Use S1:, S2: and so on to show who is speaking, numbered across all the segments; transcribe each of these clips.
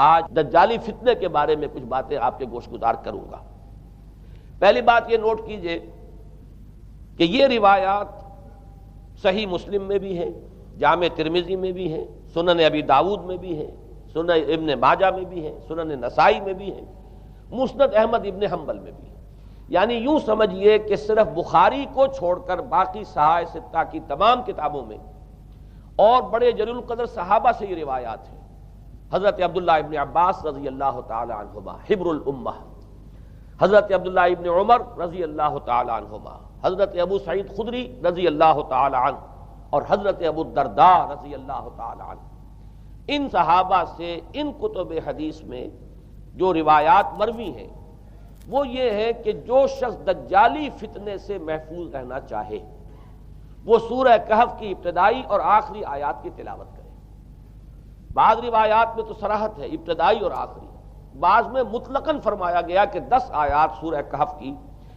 S1: آج دجالی فتنے کے بارے میں کچھ باتیں آپ کے گوش گزار کروں گا۔ پہلی بات یہ نوٹ کیجئے کہ یہ روایات صحیح مسلم میں بھی ہیں، جامع ترمذی میں بھی ہیں، سنن ابی داؤد میں بھی ہیں، سنن ابن ماجہ میں بھی ہیں، سنن نسائی میں بھی ہیں، مسند احمد ابن حنبل میں بھی ہیں۔ یعنی یوں سمجھیے کہ صرف بخاری کو چھوڑ کر باقی صحاح ستہ کی تمام کتابوں میں اور بڑے جلیل القدر صحابہ سے یہ روایات ہیں۔ حضرت عبداللہ ابن عباس رضی اللہ تعالی عنہما حبر الامہ، حضرت عبداللہ ابن عمر رضی اللہ تعالی عنہما، حضرت ابو سعید خدری رضی اللہ تعالی عنہ اور حضرت ابو الدرداء رضی اللہ تعالی عنہ، ان صحابہ سے ان کتب حدیث میں جو روایات مروی ہیں وہ یہ ہے کہ جو شخص دجالی فتنے سے محفوظ رہنا چاہے وہ سورہ کہف کی ابتدائی اور آخری آیات کی تلاوت کرے۔ بعض روایات میں تو صراحت ہے ابتدائی اور آخری، بعض میں مطلقاً فرمایا گیا کہ 10 آیات سورہ کہف کی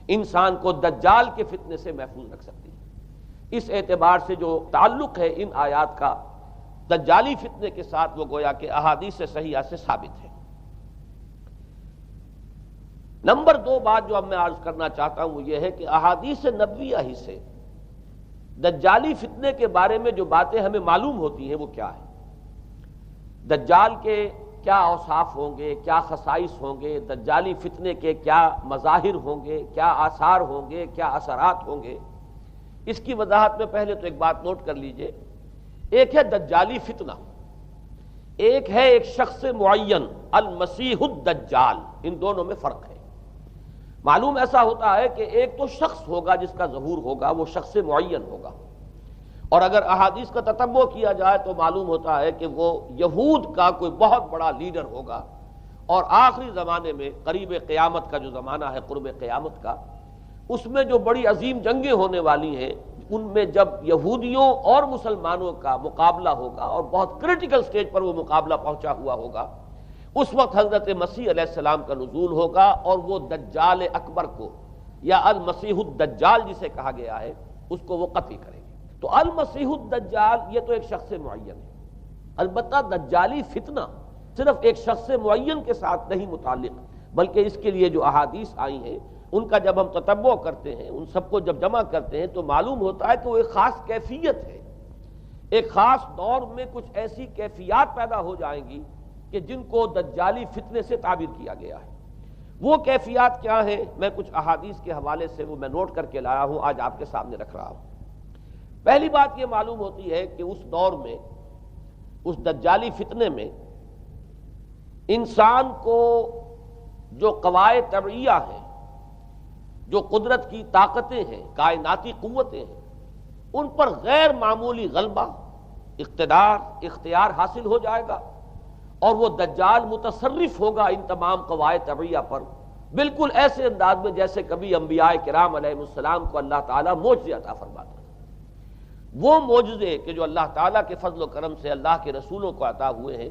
S1: انسان کو دجال کے فتنے سے محفوظ رکھ سکتی ہے۔ اس اعتبار سے جو تعلق ہے ان آیات کا دجالی فتنے کے ساتھ وہ گویا کہ احادیث صحیحہ سے ثابت ہے۔ نمبر 2 بات جو اب میں عرض کرنا چاہتا ہوں وہ یہ ہے کہ احادیث نبویہ ہی سے دجالی فتنے کے بارے میں جو باتیں ہمیں معلوم ہوتی ہیں وہ کیا ہے، دجال کے کیا اوصاف ہوں گے، کیا خصائص ہوں گے، دجالی فتنے کے کیا مظاہر ہوں گے، کیا آثار ہوں گے، کیا اثرات ہوں گے۔ اس کی وضاحت میں پہلے تو ایک بات نوٹ کر لیجئے، ایک ہے دجالی فتنہ، ایک ہے ایک شخص معین المسیح الدجال، ان دونوں میں فرق ہے۔ معلوم ایسا ہوتا ہے کہ ایک تو شخص ہوگا جس کا ظہور ہوگا، وہ شخص معین ہوگا، اور اگر احادیث کا تتبع کیا جائے تو معلوم ہوتا ہے کہ وہ یہود کا کوئی بہت بڑا لیڈر ہوگا، اور آخری زمانے میں قریب قیامت کا جو زمانہ ہے، قرب قیامت کا، اس میں جو بڑی عظیم جنگیں ہونے والی ہیں ان میں جب یہودیوں اور مسلمانوں کا مقابلہ ہوگا اور بہت کریٹیکل سٹیج پر وہ مقابلہ پہنچا ہوا ہوگا، اس وقت حضرت مسیح علیہ السلام کا نزول ہوگا اور وہ دجال اکبر کو یا المسیح الدجال جسے کہا گیا ہے اس کو وہ قتل کریں گے۔ تو المسیح الدجال یہ تو ایک شخص معین ہے، البتہ دجالی فتنہ صرف ایک شخص معین کے ساتھ نہیں متعلق، بلکہ اس کے لیے جو احادیث آئی ہیں ان کا جب ہم تتبع کرتے ہیں، ان سب کو جب جمع کرتے ہیں تو معلوم ہوتا ہے کہ وہ ایک خاص کیفیت ہے، ایک خاص دور میں کچھ ایسی کیفیات پیدا ہو جائیں گی کہ جن کو دجالی فتنے سے تعبیر کیا گیا ہے۔ وہ کیفیات کیا ہیں، میں کچھ احادیث کے حوالے سے وہ میں نوٹ کر کے لایا ہوں، آج آپ کے سامنے رکھ رہا ہوں۔ پہلی بات یہ معلوم ہوتی ہے کہ اس دور میں، اس دجالی فتنے میں، انسان کو جو قواعد طبعیہ ہیں، جو قدرت کی طاقتیں ہیں، کائناتی قوتیں ہیں، ان پر غیر معمولی غلبہ، اقتدار، اختیار حاصل ہو جائے گا، اور وہ دجال متصرف ہوگا ان تمام قواعد طبعیہ پر، بالکل ایسے انداز میں جیسے کبھی انبیاء کرام علیہ السلام کو اللہ تعالیٰ معجزے عطا فرماتا ہے۔ وہ معجزے کہ جو اللہ تعالیٰ کے فضل و کرم سے اللہ کے رسولوں کو عطا ہوئے ہیں،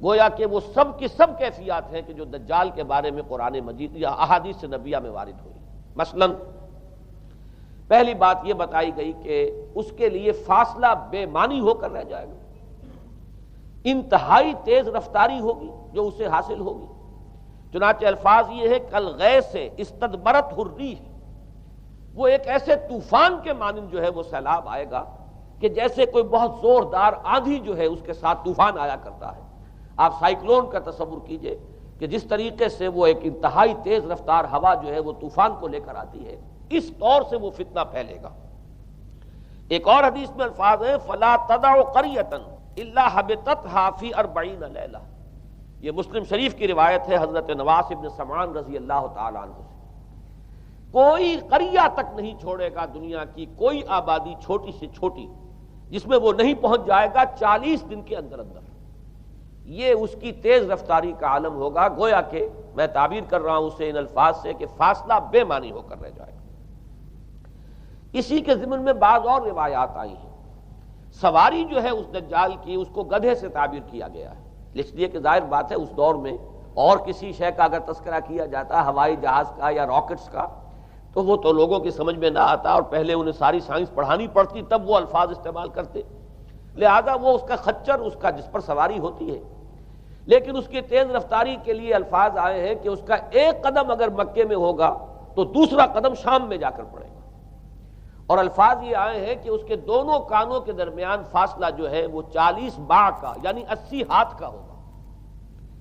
S1: گویا کہ وہ سب کی سب کیفیات ہیں کہ جو دجال کے بارے میں قرآن مجید یا احادیث نبویہ میں وارد ہوئی۔ مثلا پہلی بات یہ بتائی گئی کہ اس کے لیے فاصلہ بے معنی ہو کر رہ جائے گا، انتہائی تیز رفتاری ہوگی جو اسے حاصل ہوگی۔ چنانچہ الفاظ یہ ہے کالغیث استدبرت الریح، وہ ایک ایسے طوفان کے مانند جو ہے وہ سیلاب آئے گا کہ جیسے کوئی بہت زوردار آندھی جو ہے اس کے ساتھ طوفان آیا کرتا ہے۔ آپ سائیکلون کا تصور کیجئے کہ جس طریقے سے وہ ایک انتہائی تیز رفتار ہوا جو ہے وہ طوفان کو لے کر آتی ہے، اس طور سے وہ فتنہ پھیلے گا۔ ایک اور حدیث میں الفاظ ہے فلا تدع قریۃ الا حبطتها فی 40 لیلہ، یہ مسلم شریف کی روایت ہے حضرت نواس ابن سمعان رضی اللہ تعالی عنہ سے۔ کوئی قریہ تک نہیں چھوڑے گا دنیا کی کوئی آبادی چھوٹی سے چھوٹی جس میں وہ نہیں پہنچ جائے گا 40 دن کے اندر اندر۔ یہ اس کی تیز رفتاری کا عالم ہوگا، گویا کہ میں تعبیر کر رہا ہوں اسے ان الفاظ سے کہ فاصلہ بے معنی ہو کر رہ جائے گا۔ اسی کے ضمن میں بعض اور روایات آئی ہیں۔ سواری جو ہے اس دجال کی اس کو گدھے سے تعبیر کیا گیا ہے، اس لیے کہ ظاہر بات ہے اس دور میں اور کسی شے کا اگر تذکرہ کیا جاتا ہوائی جہاز کا یا راکٹس کا تو وہ تو لوگوں کی سمجھ میں نہ آتا، اور پہلے انہیں ساری سائنس پڑھانی پڑتی تب وہ الفاظ استعمال کرتے، لہذا وہ اس کا خچر، اس کا جس پر سواری ہوتی ہے۔ لیکن اس کی تیز رفتاری کے لیے الفاظ آئے ہیں کہ اس کا ایک قدم اگر مکے میں ہوگا تو دوسرا قدم شام میں جا کر پڑے گا، اور الفاظ یہ آئے ہیں کہ اس کے دونوں کانوں کے درمیان فاصلہ جو ہے وہ 40 باع کا یعنی 80 ہاتھ کا ہوگا،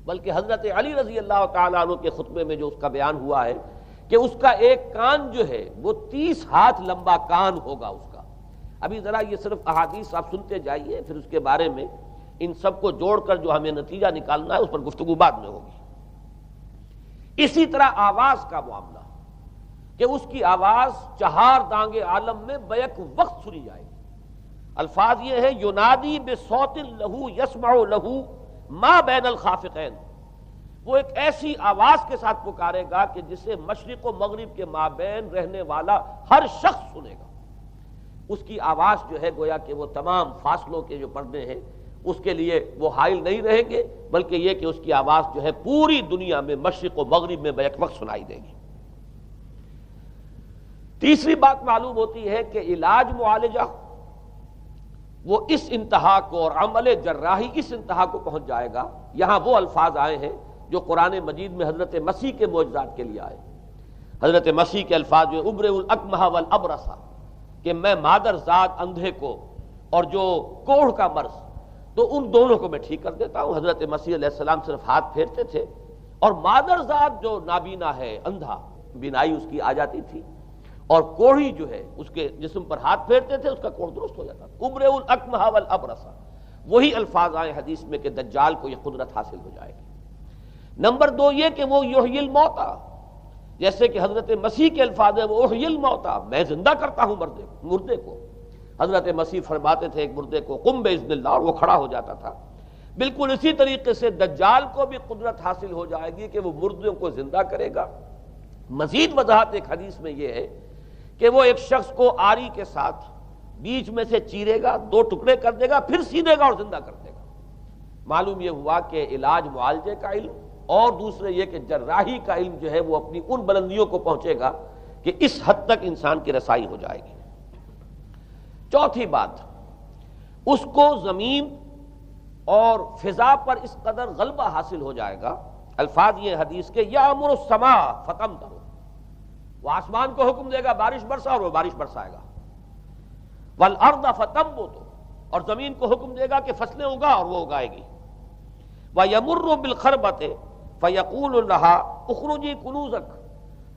S1: بلکہ حضرت علی رضی اللہ تعالیٰ عنہ کے خطبے میں جو اس کا بیان ہوا ہے کہ اس کا ایک کان جو ہے وہ 30 ہاتھ لمبا کان ہوگا اس کا۔ ابھی ذرا یہ صرف احادیث آپ سنتے جائیے، پھر اس کے بارے میں ان سب کو جوڑ کر جو ہمیں نتیجہ نکالنا ہے اس پر گفتگو بعد میں ہوگی۔ اسی طرح آواز کا معاملہ کہ اس کی آواز 4 دانگ عالم میں بیک وقت سنی جائے گی۔ الفاظ یہ ہے ینادی بصوت لہو یسمع لہو ما بین الخافقین، وہ ایک ایسی آواز کے ساتھ پکارے گا کہ جسے مشرق و مغرب کے مابین رہنے والا ہر شخص سنے گا۔ اس کی آواز جو ہے گویا کہ وہ تمام فاصلوں کے جو پردے ہیں اس کے لیے وہ حائل نہیں رہیں گے، بلکہ یہ کہ اس کی آواز جو ہے پوری دنیا میں مشرق و مغرب میں بیک وقت سنائی دے گی۔ تیسری بات معلوم ہوتی ہے کہ علاج معالجہ وہ اس انتہا کو اور عمل جراحی اس انتہا کو پہنچ جائے گا۔ یہاں وہ الفاظ آئے ہیں جو قرآن مجید میں حضرت مسیح کے معجزات کے لیے آئے۔ حضرت مسیح کے الفاظ جو ابرئ الاکمہ والابرص، کہ میں مادر ذات اندھے کو اور جو کوڑھ کا مرض تو ان دونوں کو میں ٹھیک کر دیتا ہوں۔ حضرت مسیح علیہ السلام صرف ہاتھ پھیرتے تھے اور مادر ذات جو نابینا ہے، اندھا، بینائی اس کی آ جاتی تھی، اور کوڑھی جو ہے اس کے جسم پر ہاتھ پھیرتے تھے اس کا کوڑھ درست ہو جاتا تھا۔ ابرئ الاکمہ والابرص، وہی الفاظ آئے حدیث میں کہ دجال کو یہ قدرت حاصل ہو جائے گی۔ نمبر 2 یہ کہ وہ یحیی الموتیٰ، جیسے کہ حضرت مسیح کے الفاظ ہیں وہ احیی الموتیٰ، میں زندہ کرتا ہوں مردے کو۔ حضرت مسیح فرماتے تھے ایک مردے کو قم باذن اللہ، اور وہ کھڑا ہو جاتا تھا۔ بالکل اسی طریقے سے دجال کو بھی قدرت حاصل ہو جائے گی کہ وہ مردوں کو زندہ کرے گا۔ مزید وضاحت ایک حدیث میں یہ ہے کہ وہ ایک شخص کو آری کے ساتھ بیچ میں سے چیرے گا، 2 ٹکڑے کر دے گا، پھر سیدھے گا اور زندہ کر دے گا۔ معلوم یہ ہوا کہ علاج معالجے کا علم اور دوسرے یہ کہ جراحی کا علم جو ہے وہ اپنی ان بلندیوں کو پہنچے گا کہ اس حد تک انسان کی رسائی ہو جائے گی۔ چوتھی بات، اس کو زمین اور فضا پر اس قدر غلبہ حاصل ہو جائے گا۔ الفاظ یہ حدیث کے یامر السماء فتمطر، وہ آسمان کو حکم دے گا بارش برسا اور وہ بارش برسائے گا۔ والارض فتنبت، اور زمین کو حکم دے گا کہ فصلیں اگا اور وہ اگائے گی۔ وَيَمُرُّ بِالْخَرْبَةِ فَيَقُولُ لَهَا اُخْرُجِي كُنُوزَكَ،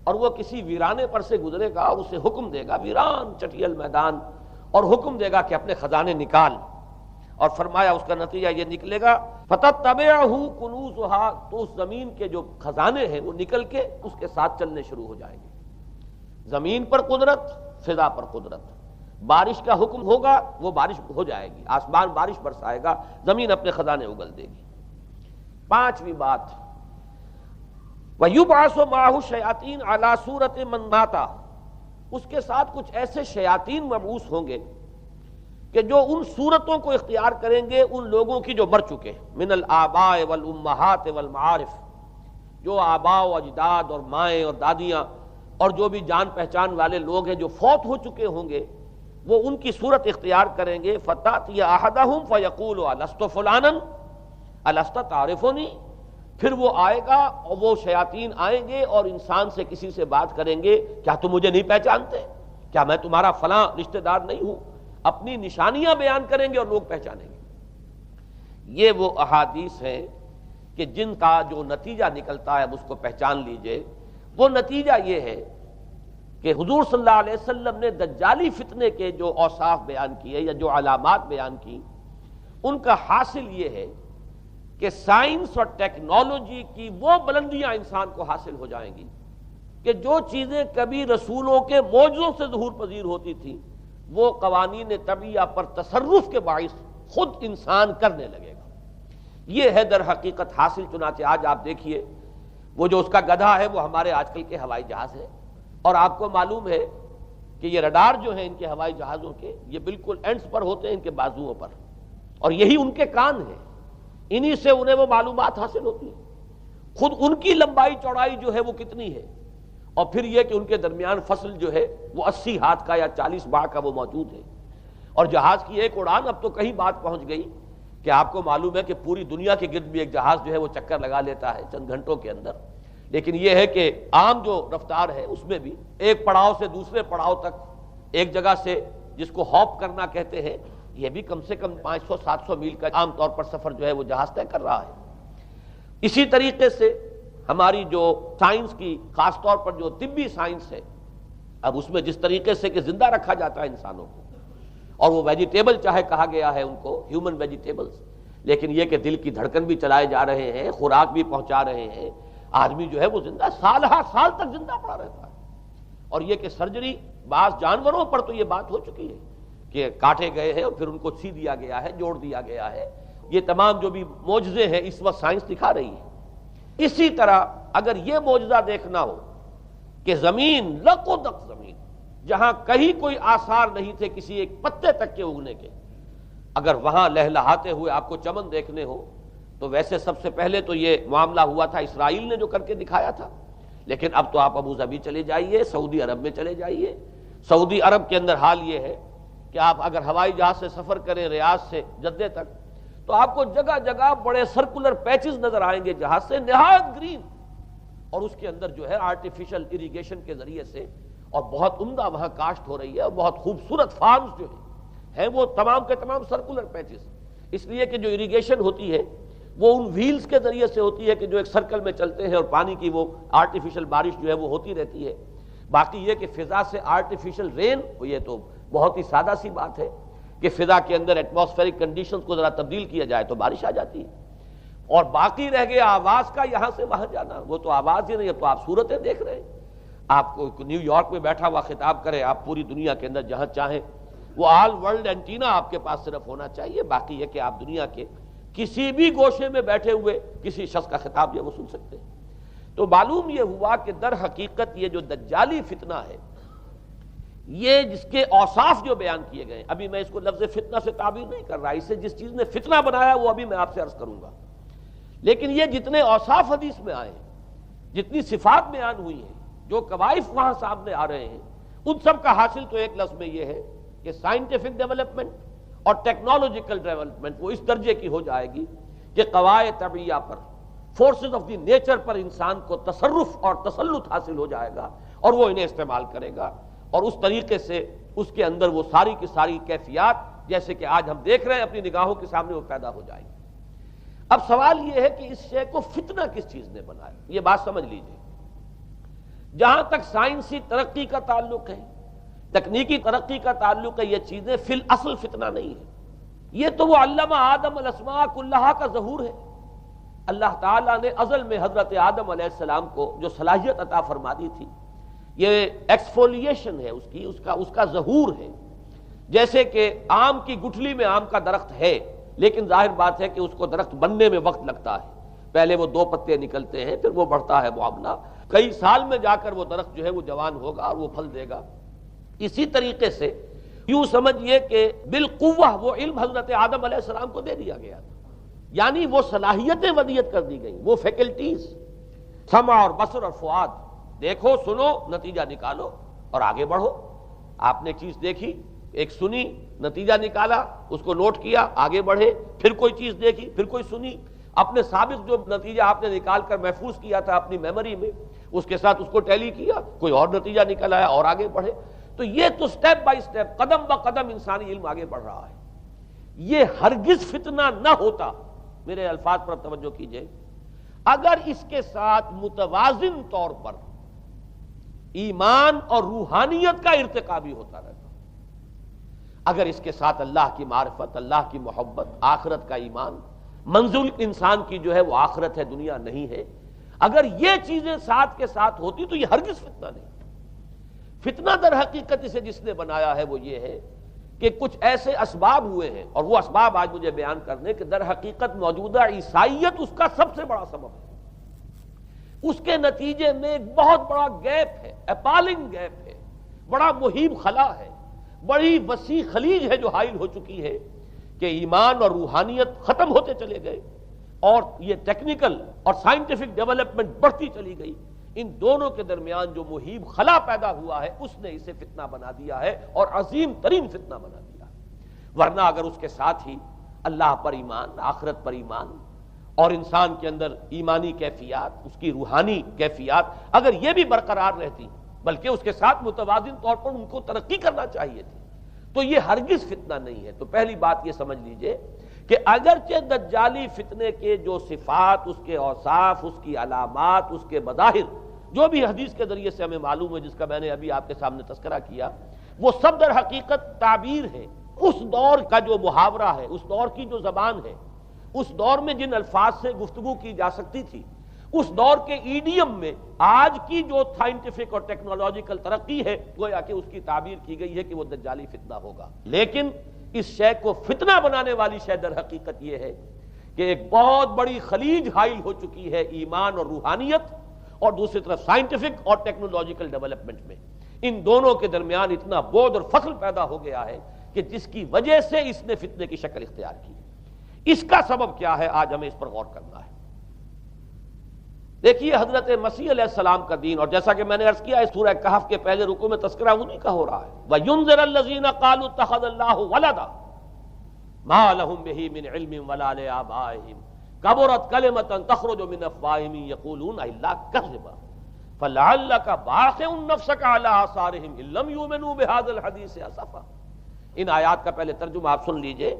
S1: اور وہ کسی ویرانے پر سے گزرے گا اور اسے حکم دے گا، ویران چٹیل میدان، اور حکم دے گا کہ اپنے خزانے نکال، اور فرمایا اس کا نتیجہ یہ نکلے گا فَتَتَّبِعُهُ كُنُوزُهَا، تو اس زمین کے جو خزانے ہیں وہ نکل کے اس کے ساتھ چلنے شروع ہو جائیں گے۔ زمین پر قدرت، فضا پر قدرت، بارش کا حکم ہوگا وہ بارش ہو جائے گی، آسمان بارش برسائے گا، زمین اپنے خزانے اگل دے گی۔ 5ویں بات، وَيُبْعَثُ مَعَهُ الشَّيَاطِينُ عَلَى صُورَةِ مَن مَاتَ، اس کے ساتھ کچھ ایسے شیاطین مبعوث ہوں گے کہ جو ان صورتوں کو اختیار کریں گے ان لوگوں کی جو مر چکے ہیں، من الآباء والأمہات والمعارف، جو آباء و اجداد اور مائیں اور دادیاں اور جو بھی جان پہچان والے لوگ ہیں جو فوت ہو چکے ہوں گے، وہ ان کی صورت اختیار کریں گے۔ فَتَأْتِيَ أَحَدَهُمْ فَيَقُولُ أَلَسْتُ فُلَانًا أَلَسْتَ تَعْرِفُنِي، پھر وہ آئے گا اور وہ شیاطین آئیں گے اور انسان سے کسی سے بات کریں گے، کیا تم مجھے نہیں پہچانتے؟ کیا میں تمہارا فلاں رشتہ دار نہیں ہوں؟ اپنی نشانیاں بیان کریں گے اور لوگ پہچانیں گے۔ یہ وہ احادیث ہیں کہ جن کا جو نتیجہ نکلتا ہے اس کو پہچان لیجئے۔ وہ نتیجہ یہ ہے کہ حضور صلی اللہ علیہ وسلم نے دجالی فتنے کے جو اوصاف بیان کیے یا جو علامات بیان کی، ان کا حاصل یہ ہے کہ سائنس اور ٹیکنالوجی کی وہ بلندیاں انسان کو حاصل ہو جائیں گی کہ جو چیزیں کبھی رسولوں کے معجزوں سے ظہور پذیر ہوتی تھیں وہ قوانین طبیعہ پر تصرف کے باعث خود انسان کرنے لگے گا۔ یہ ہے در حقیقت حاصل۔ چنانچہ آج آپ دیکھیے وہ جو اس کا گدھا ہے وہ ہمارے آج کل کے ہوائی جہاز ہے، اور آپ کو معلوم ہے کہ یہ رڈار جو ہیں ان کے ہوائی جہازوں کے، یہ بالکل اینڈز پر ہوتے ہیں ان کے بازوؤں پر، اور یہی ان کے کان ہیں، انہی سے انہیں وہ معلومات حاصل ہوتی ہیں۔ خود ان کی لمبائی چوڑائی جو ہے وہ کتنی ہے، اور پھر یہ کہ ان کے درمیان فصل جو ہے وہ 80 ہاتھ کا یا 40 باع کا وہ موجود ہے۔ اور جہاز کی ایک اڑان اب تو کہیں بات پہنچ گئی کہ آپ کو معلوم ہے کہ پوری دنیا کے گرد بھی ایک جہاز جو ہے وہ چکر لگا لیتا ہے چند گھنٹوں کے اندر، لیکن یہ ہے کہ عام جو رفتار ہے اس میں بھی ایک پڑاؤ سے دوسرے پڑاؤ تک، ایک جگہ سے جس کو ہاپ کرنا کہتے ہیں، یہ بھی کم سے کم 500-700 میل کا عام طور پر سفر جو ہے وہ جہاز طے کر رہا ہے۔ اسی طریقے سے ہماری جو سائنس کی، خاص طور پر جو طبی سائنس ہے، اب اس میں جس طریقے سے کہ زندہ رکھا جاتا ہے انسانوں کو، اور وہ ویجیٹیبل چاہے کہا گیا ہے ان کو ہیومن ویجیٹیبلز، لیکن یہ کہ دل کی دھڑکن بھی چلائے جا رہے ہیں، خوراک بھی پہنچا رہے ہیں، آدمی جو ہے وہ زندہ سال ہر سال تک زندہ پڑا رہتا ہے۔ اور یہ کہ سرجری بعض جانوروں پر تو یہ بات ہو چکی ہے کہ کاٹے گئے ہیں اور پھر ان کو سی دیا گیا ہے، جوڑ دیا گیا ہے، یہ تمام جو بھی معجزے ہیں اس وقت سائنس دکھا رہی ہے۔ اسی طرح اگر یہ معجزہ دیکھنا ہو کہ زمین لقدق زمین، جہاں کہیں کوئی آثار نہیں تھے کسی ایک پتے تک کے اگنے کے، اگر وہاں لہلہاتے ہوئے آپ کو چمن دیکھنے ہو تو ویسے سب سے پہلے تو یہ معاملہ ہوا تھا اسرائیل نے جو کر کے دکھایا تھا، لیکن اب تو آپ ابو ظبی چلے جائیے، سعودی عرب میں چلے جائیے۔ سعودی عرب کے اندر حال یہ ہے کہ آپ اگر ہوائی جہاز سے سفر کریں ریاض سے جدہ تک تو آپ کو جگہ جگہ بڑے سرکولر پیچز نظر آئیں گے جہاز سے، نہایت گرین، اور اس کے اندر جو ہے آرٹیفیشل اریگیشن کے ذریعے سے اور بہت عمدہ وہاں کاشت ہو رہی ہے، اور بہت خوبصورت فارمز جو ہیں وہ تمام کے تمام سرکولر پیچز، اس لیے کہ جو اریگیشن ہوتی ہے وہ ان ویلز کے ذریعے سے ہوتی ہے کہ جو ایک سرکل میں چلتے ہیں اور پانی کی وہ آرٹیفیشل بارش جو ہے وہ ہوتی رہتی ہے۔ باقی یہ کہ فضا سے آرٹیفیشل رین، یہ تو بہت ہی سادہ سی بات ہے کہ فضا کے اندر ایٹماسفیرک کنڈیشنز کو ذرا تبدیل کیا جائے تو بارش آ جاتی ہے۔ اور باقی رہ گیا آواز کا یہاں سے وہاں جانا، وہ تو آواز ہی نہیں، اب تو آپ صورتیں دیکھ رہے ہیں۔ آپ کو نیو یارک میں بیٹھا ہوا خطاب کرے، آپ پوری دنیا کے اندر جہاں چاہیں، وہ آل ورلڈ اینٹینا آپ کے پاس صرف ہونا چاہیے، باقی یہ کہ آپ دنیا کے کسی بھی گوشے میں بیٹھے ہوئے کسی شخص کا خطاب یہ وہ سن سکتے ہیں۔ تو معلوم یہ ہوا کہ در حقیقت یہ جو دجالی فتنہ ہے، یہ جس کے اوصاف جو بیان کیے گئے، ابھی میں اس کو لفظ فتنہ سے تعبیر نہیں کر رہا، اسے جس چیز نے فتنہ بنایا وہ ابھی میں آپ سے عرض کروں گا، لیکن یہ جتنے اوصاف حدیث میں آئے ہیں، جتنی صفات بیان ہوئی ہیں، جو کوائف وہاں سامنے آ رہے ہیں، ان سب کا حاصل تو ایک لفظ میں یہ ہے کہ سائنٹیفک ڈیولپمنٹ اور ٹیکنالوجیکل ڈیولپمنٹ وہ اس درجے کی ہو جائے گی کہ قواعد طبیعیہ پر، فورسز آف دی نیچر پر انسان کو تصرف اور تسلط حاصل ہو جائے گا، اور وہ انہیں استعمال کرے گا، اور اس طریقے سے اس کے اندر وہ ساری کی ساری کیفیات جیسے کہ آج ہم دیکھ رہے ہیں اپنی نگاہوں کے سامنے وہ پیدا ہو جائیں گی۔ اب سوال یہ ہے کہ اس شے کو فتنہ کس چیز نے بنایا، یہ بات سمجھ لیجئے۔ جہاں تک سائنسی ترقی کا تعلق ہے، تکنیکی ترقی کا تعلق ہے، یہ چیزیں فی الاصل فتنہ نہیں ہے، یہ تو وہ علم آدم الاسماء کلہا کا ظہور ہے۔ اللہ تعالیٰ نے ازل میں حضرت آدم علیہ السلام کو جو صلاحیت عطا فرما دی تھی، یہ ایکسفولیشن ہے اس کا ظہور ہے۔ جیسے کہ آم کی گٹھلی میں آم کا درخت ہے، لیکن ظاہر بات ہے کہ اس کو درخت بننے میں وقت لگتا ہے، پہلے وہ 2 پتے نکلتے ہیں، پھر وہ بڑھتا ہے معاملہ، کئی سال میں جا کر وہ درخت جو ہے وہ جوان ہوگا اور وہ پھل دے گا۔ اسی طریقے سے یوں سمجھیے کہ بالقوہ وہ علم حضرت آدم علیہ السلام کو دے دیا گیا تھا، یعنی وہ صلاحیتیں ودیت کر دی گئیں، وہ فیکلٹیز، سمع اور بصر اور فؤاد، دیکھو سنو نتیجہ نکالو اور آگے بڑھو۔ آپ نے چیز دیکھی، ایک سنی، نتیجہ نکالا، اس کو نوٹ کیا، آگے بڑھے، پھر کوئی چیز دیکھی، پھر کوئی سنی، اپنے سابق جو نتیجہ آپ نے نکال کر محفوظ کیا تھا اپنی میموری میں، اس کے ساتھ اس کو ٹیلی کیا، کوئی اور نتیجہ نکل آیا اور آگے بڑھے۔ تو یہ تو سٹیپ بائی سٹیپ، قدم با قدم انسانی علم آگے بڑھ رہا ہے۔ یہ ہرگز فتنہ نہ ہوتا، میرے الفاظ پر توجہ کیجئے، اگر اس کے ساتھ متوازن طور پر ایمان اور روحانیت کا ارتقا بھی ہوتا رہتا، اگر اس کے ساتھ اللہ کی معرفت، اللہ کی محبت، آخرت کا ایمان، منزل انسان کی جو ہے وہ آخرت ہے، دنیا نہیں ہے، اگر یہ چیزیں ساتھ کے ساتھ ہوتی تو یہ ہرگز فتنہ نہیں۔ فتنہ در حقیقت اسے جس نے بنایا ہے وہ یہ ہے کہ کچھ ایسے اسباب ہوئے ہیں، اور وہ اسباب آج مجھے بیان کرنے کہ در حقیقت موجودہ عیسائیت اس کا سب سے بڑا سبب ہے۔ اس کے نتیجے میں ایک بہت بڑا گیپ ہے، اپالنگ گیپ ہے، بڑا مہیب خلا ہے، بڑی وسیع خلیج ہے جو حائل ہو چکی ہے کہ ایمان اور روحانیت ختم ہوتے چلے گئے، اور یہ ٹیکنیکل اور سائنٹیفک ڈیولپمنٹ بڑھتی چلی گئی۔ ان دونوں کے درمیان جو مہیب خلا پیدا ہوا ہے اس نے اسے فتنہ بنا دیا ہے، اور عظیم ترین فتنہ بنا دیا ہے۔ ورنہ اگر اس کے ساتھ ہی اللہ پر ایمان، آخرت پر ایمان، اور انسان کے اندر ایمانی کیفیات، اس کی روحانی کیفیات اگر یہ بھی برقرار رہتی، بلکہ اس کے ساتھ متوازن طور پر ان کو ترقی کرنا چاہیے تھی، تو یہ ہرگز فتنہ نہیں ہے۔ تو پہلی بات یہ سمجھ لیجئے کہ اگرچہ دجالی فتنے کے جو صفات، اس کے اوصاف، اس کی علامات، اس کے مظاہر جو بھی حدیث کے ذریعے سے ہمیں معلوم ہے، جس کا میں نے ابھی آپ کے سامنے تذکرہ کیا، وہ سب در حقیقت تعبیر ہے اس دور کا جو محاورہ ہے، اس دور کی جو زبان ہے، اس دور میں جن الفاظ سے گفتگو کی جا سکتی تھی، اس دور کے ایڈیم میں آج کی جو سائنٹیفک اور ٹیکنالوجیکل ترقی ہے، گویا کہ اس کی تعبیر کی گئی ہے کہ وہ دجالی فتنہ ہوگا۔ لیکن اس شے کو فتنہ بنانے والی شے در حقیقت یہ ہے کہ ایک بہت بڑی خلیج حائل ہو چکی ہے ایمان اور روحانیت، اور دوسری طرف سائنٹیفک اور ٹیکنالوجیکل ڈیولپمنٹ میں ان دونوں کے درمیان اتنا بعد اور فصل پیدا ہو گیا ہے کہ جس کی وجہ سے اس نے فتنے کی شکل اختیار کی۔ اس کا سبب کیا ہے، آج ہمیں اس پر غور کرنا ہے۔ دیکھیے حضرت مسیح علیہ السلام کا دین، اور جیسا کہ میں نے عرض کیا اس سورہ کہف کے پہلے رکوع میں تذکرہ انہی کا ہو رہا ہے، وَيُنذِرَ الَّذِينَ قَالُوا اتَّخَذَ اللَّهُ وَلَدًا مَا لَهُم بِهِ مِنْ عِلْمٍ وَلَا لِآبَائِهِمْ كَبُرَتْ كَلِمَةً تَخْرُجُ مِنْ أَفْوَاهِهِمْ يَقُولُونَ إِلَّا كَذِبًا فَلَعَلَّكَ بَاخِعٌ نَفْسَكَ عَلَىٰ آثَارِهِمْ إِن لَّمْ يُؤْمِنُوا بِهَٰذَا الْحَدِيثِ أَسَفًا۔ ان آیات کا پہلے ترجمہ آپ سن لیجئے،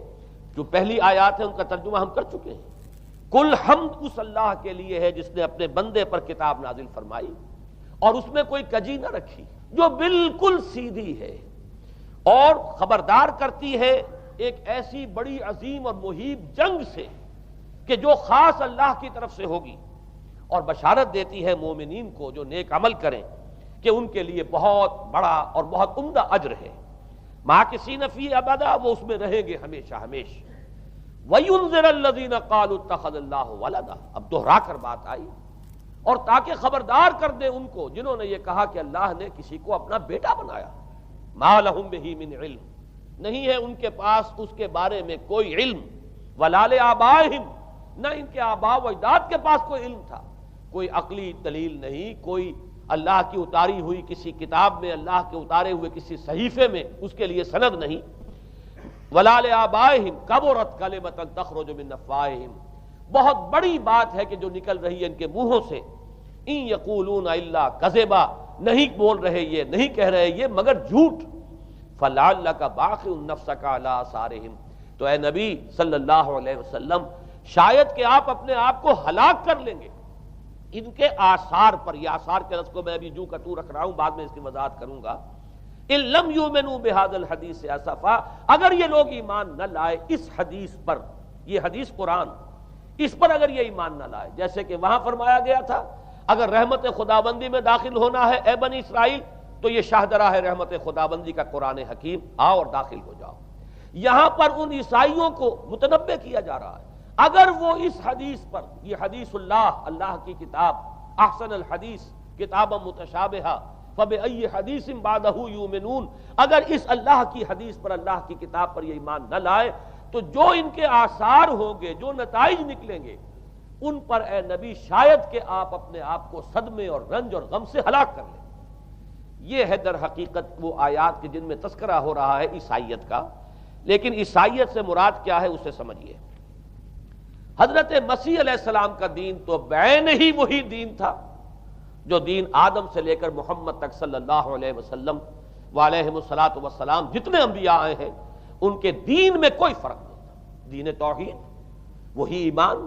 S1: جو پہلی آیات ہیں ان کا ترجمہ ہم کر چکے ہیں۔ کل حمد اس اللہ کے لیے ہے جس نے اپنے بندے پر کتاب نازل فرمائی اور اس میں کوئی کجی نہ رکھی، جو بالکل سیدھی ہے اور خبردار کرتی ہے ایک ایسی بڑی عظیم اور مہیب جنگ سے کہ جو خاص اللہ کی طرف سے ہوگی، اور بشارت دیتی ہے مومنین کو جو نیک عمل کریں کہ ان کے لیے بہت بڑا اور بہت عمدہ اجر ہے۔ ماکثین فیہ ابدا، وہ اس میں رہیں گے ہمیشہ ہمیشہ۔ وَيُنذِرَ الَّذِينَ قَالُوا اتَّخَذَ اللَّهُ وَلَدًا، اب دوہرا کر بات آئی، اور تاکہ خبردار کر دے ان کو جنہوں نے یہ کہا کہ اللہ نے کسی کو اپنا بیٹا بنایا۔ مَا لَهُم بِهِ مِنْ عِلْمٍ، نہیں ہے ان کے پاس اس کے بارے میں کوئی علم، وَلَا لِآبَائِهِمْ، نہ ان کے آباء و اجداد کے پاس کوئی علم تھا، کوئی عقلی دلیل نہیں، کوئی اللہ کی اتاری ہوئی کسی کتاب میں، اللہ کے اتارے ہوئے کسی صحیفے میں اس کے لیے سند نہیں۔ وَلَا لِآبَائِهِمْ كَبُرَتْ كَلِمَةً تَخْرُجُ مِنْ أَفْوَاهِهِمْ، بہت بڑی بات ہے کہ جو نکل رہی ہے ان کے منہوں سے، إِن يَقُولُونَ إِلَّا كَذِبًا، نہیں بول رہے یہ، نہیں کہہ رہے یہ مگر جھوٹ۔ فَلَعَلَّكَ بَاخِعٌ نَفْسَكَ عَلَىٰ آثَارِهِمْ، تو اے نبی صلی اللہ علیہ وسلم شاید کہ آپ اپنے آپ کو ہلاک کر لیں گے ان کے آثار پر۔ یہ آثار کے لفظ کو میں ابھی جو کا تو رکھ رہا ہوں، بعد میں اس کی وضاحت کروں گا۔ إِن لَّمْ يُؤْمِنُوا بِهَٰذَا الْحَدِيثِ أَسَفًا، اگر یہ لوگ ایمان نہ لائے اس حدیث پر، یہ حدیث قرآن، اس پر اگر یہ ایمان نہ لائے، جیسے کہ وہاں فرمایا گیا تھا اگر رحمت خداوندی میں داخل ہونا ہے اے بنی اسرائیل تو یہ شاہدرہ ہے رحمت خداوندی کا قرآن حکیم، آؤ اور داخل ہو جاؤ۔ یہاں پر ان عیسائیوں کو متنبہ کیا جا رہا ہے اگر وہ اس حدیث پر، یہ حدیث اللہ، اللہ کی کتاب، احسن الحدیث کتابا متشابہہ فَبِأَيِّ حَدِيثٍ بَعْدَهُ يُؤْمِنُونَ، اگر اس اللہ کی حدیث پر، اللہ کی کتاب پر یہ ایمان نہ لائے تو جو ان کے آثار ہوں گے، جو نتائج نکلیں گے، ان پر اے نبی شاید کہ آپ اپنے آپ کو صدمے اور رنج اور غم سے ہلاک کر لیں۔ یہ ہے در حقیقت وہ آیات کے جن میں تذکرہ ہو رہا ہے عیسائیت کا۔ لیکن عیسائیت سے مراد کیا ہے اسے سمجھیے۔ حضرت مسیح علیہ السلام کا دین تو بعین ہی وہی دین تھا جو دین آدم سے لے کر محمد تک صلی اللہ علیہ وسلم وعلیہم الصلاۃ والسلام جتنے انبیاء آئے ہیں ان کے دین میں کوئی فرق نہیں تھا۔ دین توحید، وہی ایمان،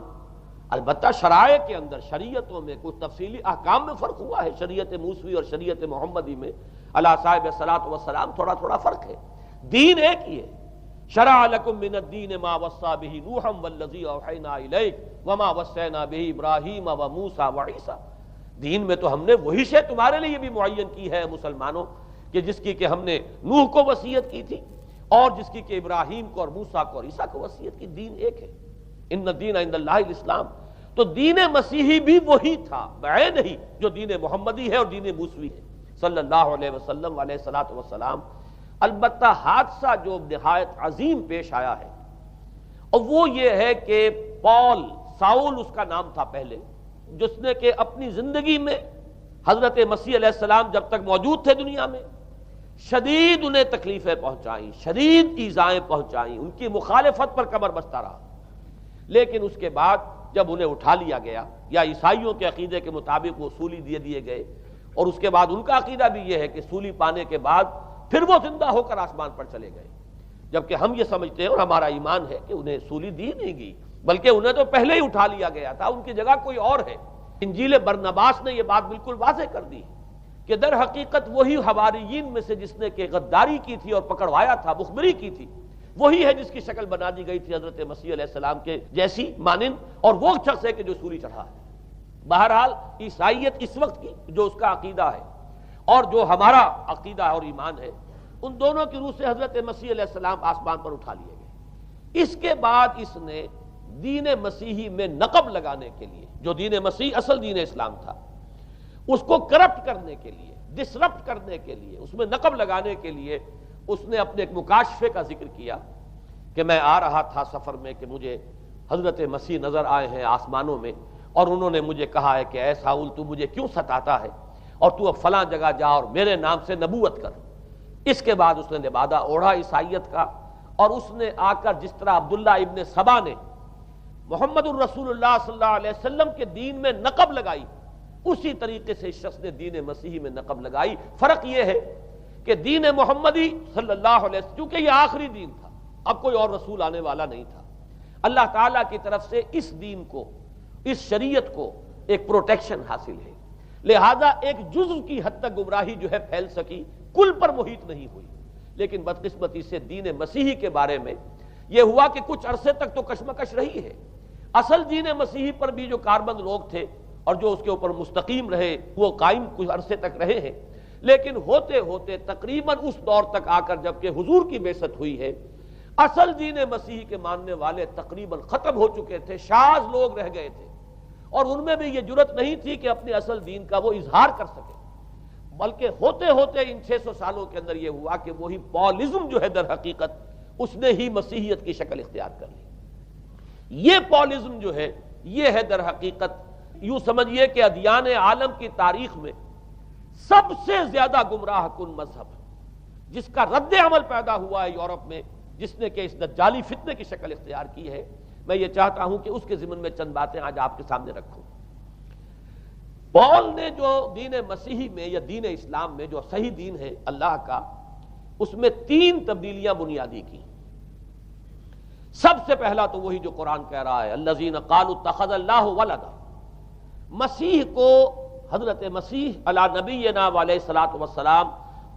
S1: البتہ شرائع کے اندر، شریعتوں میں کچھ تفصیلی احکام میں فرق ہوا ہے، شریعت موسوی اور شریعت محمدی میں علی صاحب الصلاۃ والسلام تھوڑا تھوڑا فرق ہے، دین ایک ہی ہے۔ شرع لکم من الدین ما وصی بہ نوحا والذی اوحینا الیک وما وصینا بہ ابراہیم وموسیٰ وعیسیٰ، دین میں تو ہم نے وہی شے تمہارے لیے بھی معین کی ہے مسلمانوں، کہ جس کی کہ ہم نے نوح کو وصیت کی تھی اور جس کی کہ ابراہیم کو اور موسیٰ کو اور عیسیٰ کو وصیت کی، دین ایک ہے۔ ان الدین عند اللہ الاسلام، تو دین مسیحی بھی وہی تھا بعین ہی جو دین محمدی ہے اور دین موسوی ہے صلی اللہ علیہ وسلم علیہ الصلاۃ والسلام۔ البتہ حادثہ جو نہایت عظیم پیش آیا ہے اور وہ یہ ہے کہ پال، ساؤل اس کا نام تھا پہلے، جس نے کہ اپنی زندگی میں حضرت مسیح علیہ السلام جب تک موجود تھے دنیا میں شدید انہیں تکلیفیں پہنچائیں، شدید ایذائیں پہنچائیں، ان کی مخالفت پر کمر بستہ رہا، لیکن اس کے بعد جب انہیں اٹھا لیا گیا، یا عیسائیوں کے عقیدے کے مطابق وہ سولی دیے گئے، اور اس کے بعد ان کا عقیدہ بھی یہ ہے کہ سولی پانے کے بعد پھر وہ زندہ ہو کر آسمان پر چلے گئے، جبکہ ہم یہ سمجھتے ہیں اور ہمارا ایمان ہے کہ انہیں سولی دی نہیں گئی، بلکہ انہیں تو پہلے ہی اٹھا لیا گیا تھا، ان کی جگہ کوئی اور ہے۔ انجیل برنباس نے یہ بات بالکل واضح کر دی کہ در حقیقت وہی حواریین میں سے جس نے کہ غداری کی تھی اور پکڑوایا تھا، مخبری کی تھی، وہی ہے جس کی شکل بنا دی گئی تھی حضرت مسیح علیہ السلام کے جیسی مانند، اور وہ شخص ہے کہ جو سولی چڑھا ہے۔ بہرحال عیسائیت اس وقت کی جو اس کا عقیدہ ہے اور جو ہمارا عقیدہ اور ایمان ہے، ان دونوں کی روح سے حضرت مسیح علیہ السلام آسمان پر اٹھا لیے گئے۔ اس کے بعد اس نے دین مسیحی میں نقب لگانے کے لیے، جو دین مسیح اصل دین اسلام تھا، اس کو کرپٹ کرنے کے لیے، ڈسرپٹ کرنے کے لیے، اس میں نقب لگانے کے لیے اس نے اپنے ایک مکاشفے کا ذکر کیا کہ میں آ رہا تھا سفر میں کہ مجھے حضرت مسیح نظر آئے ہیں آسمانوں میں، اور انہوں نے مجھے کہا ہے کہ اے ساؤل تو مجھے کیوں ستاتا ہے، اور تو اب فلاں جگہ جا اور میرے نام سے نبوت کر۔ اس کے بعد اس نے لبادہ اوڑھا عیسائیت کا، اور اس نے آ کر جس طرح عبداللہ ابن سبا نے محمد الرسول اللہ صلی اللہ علیہ وسلم کے دین میں نقب لگائی، اسی طریقے سے اس شخص نے دین مسیحی میں نقب لگائی۔ فرق یہ ہے کہ دین محمدی صلی اللہ علیہ وسلم، چونکہ یہ آخری دین تھا، اب کوئی اور رسول آنے والا نہیں تھا، اللہ تعالیٰ کی طرف سے اس دین کو، اس شریعت کو ایک پروٹیکشن حاصل ہے، لہذا ایک جزو کی حد تک گمراہی جو ہے پھیل سکی، کل پر محیط نہیں ہوئی۔ لیکن بدقسمتی سے دین مسیحی کے بارے میں یہ ہوا کہ کچھ عرصے تک تو کشمکش رہی ہے، اصل دین مسیحی پر بھی جو کاربند لوگ تھے اور جو اس کے اوپر مستقیم رہے وہ قائم کچھ عرصے تک رہے ہیں، لیکن ہوتے ہوتے تقریباً اس دور تک آ کر جب کہ حضور کی بعثت ہوئی ہے، اصل دین مسیحی کے ماننے والے تقریباً ختم ہو چکے تھے، شاذ لوگ رہ گئے تھے، اور ان میں بھی یہ جرت نہیں تھی کہ اپنے اصل دین کا وہ اظہار کر سکے، بلکہ ہوتے ہوتے ان 600 سالوں کے اندر یہ ہوا کہ وہی پالزم جو ہے در حقیقت اس نے ہی مسیحیت کی شکل اختیار کر لی۔ یہ پالزم جو ہے یہ ہے در حقیقت، یوں سمجھیے کہ ادیان عالم کی تاریخ میں سب سے زیادہ گمراہ کن مذہب، جس کا رد عمل پیدا ہوا ہے یورپ میں، جس نے کہ اس دجالی فتنے کی شکل اختیار کی ہے۔ میں یہ چاہتا ہوں کہ اس کے ضمن میں چند باتیں آج آپ کے سامنے رکھوں۔ پال نے جو دین مسیحی میں یا دین اسلام میں جو صحیح دین ہے اللہ کا، اس میں 3 تبدیلیاں بنیادی کی۔ سب سے پہلا تو وہی جو قرآن کہہ رہا ہے، الذین قالوا اتخذ اللہ ولدا، مسیح کو، حضرت مسیح علی نبینا علیہ الصلوۃ والسلام،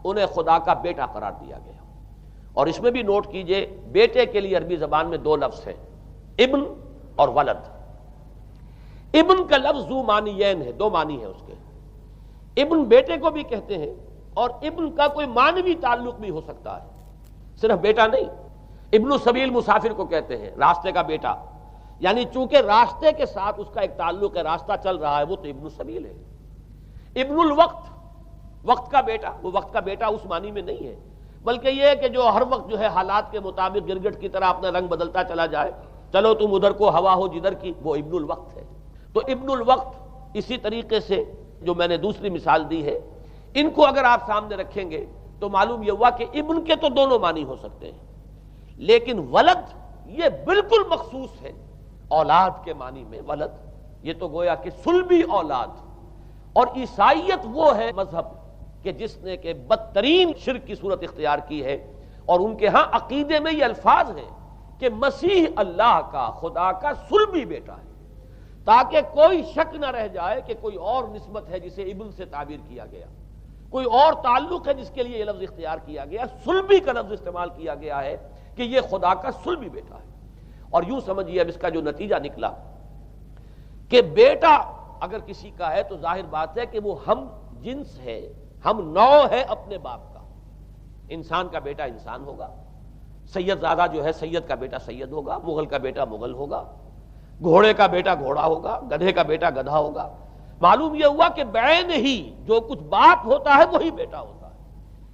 S1: انہیں خدا کا بیٹا قرار دیا گیا۔ اور اس میں بھی نوٹ کیجئے، بیٹے کے لیے عربی زبان میں 2 لفظ ہیں، ابن اور ولد۔ ابن کا لفظ ذو معنیین ہے، 2 معنی ہیں اس کے، ابن بیٹے کو بھی کہتے ہیں، اور ابن کا کوئی معنوی تعلق بھی ہو سکتا ہے، صرف بیٹا نہیں۔ ابن السبیل مسافر کو کہتے ہیں، راستے کا بیٹا، یعنی چونکہ راستے کے ساتھ اس کا ایک تعلق ہے، راستہ چل رہا ہے، وہ تو ابن السبیل ہے۔ ابن الوقت، وقت کا بیٹا، وہ وقت کا بیٹا اس معنی میں نہیں ہے، بلکہ یہ ہے کہ جو ہر وقت جو ہے حالات کے مطابق گرگٹ کی طرح اپنا رنگ بدلتا چلا جائے، چلو تم ادھر کو ہوا ہو جدھر کی، وہ ابن الوقت ہے۔ تو ابن الوقت اسی طریقے سے جو میں نے دوسری مثال دی ہے، ان کو اگر آپ سامنے رکھیں گے تو معلوم یہ ہوا کہ ابن کے تو دونوں معنی ہو سکتے ہیں، لیکن ولد یہ بالکل مخصوص ہے اولاد کے معنی میں۔ ولد یہ تو گویا کہ صلبی اولاد، اور عیسائیت وہ ہے مذہب کہ جس نے کہ بدترین شرک کی صورت اختیار کی ہے، اور ان کے ہاں عقیدے میں یہ الفاظ ہیں کہ مسیح اللہ کا، خدا کا صلبی بیٹا ہے، تاکہ کوئی شک نہ رہ جائے کہ کوئی اور نسبت ہے جسے ابن سے تعبیر کیا گیا، کوئی اور تعلق ہے جس کے لیے یہ لفظ اختیار کیا گیا، صلبی کا لفظ استعمال کیا گیا ہے کہ یہ خدا کا صلبی بیٹا ہے۔ اور یوں سمجھیے اب اس کا جو نتیجہ نکلا کہ بیٹا اگر کسی کا ہے تو ظاہر بات ہے کہ وہ ہم جنس ہے، ہم نوع ہے اپنے باپ کا۔ انسان کا بیٹا انسان ہوگا، سید زادہ جو ہے سید کا بیٹا سید ہوگا، مغل کا بیٹا مغل ہوگا، گھوڑے کا بیٹا گھوڑا ہوگا، گدھے کا بیٹا گدھا ہوگا۔ معلوم یہ ہوا کہ بعین ہی جو کچھ باپ ہوتا ہے وہی بیٹا ہوتا ہے۔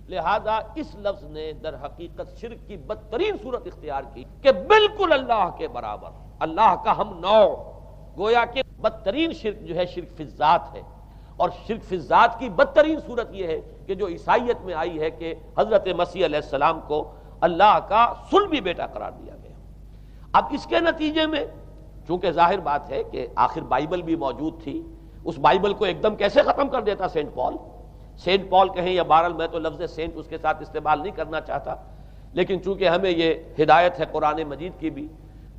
S1: لہذا اس لفظ نے در حقیقت شرک کی بدترین صورت اختیار کی کہ بالکل اللہ کے برابر، اللہ کا ہم نوع، گویا کہ بدترین شرک جو ہے شرک فی الذات ہے، اور شرک فی الذات کی بدترین صورت یہ ہے کہ جو عیسائیت میں آئی ہے کہ حضرت مسیح علیہ السلام کو اللہ کا صلبی بیٹا قرار دیا گیا۔ اب اس کے نتیجے میں چونکہ ظاہر بات ہے کہ آخر بائبل بھی موجود تھی، اس بائبل کو ایک دم کیسے ختم کر دیتا سینٹ پال کہیں یا بہرحال میں تو لفظ سینٹ اس کے ساتھ استعمال نہیں کرنا چاہتا، لیکن چونکہ ہمیں یہ ہدایت ہے قرآن مجید کی بھی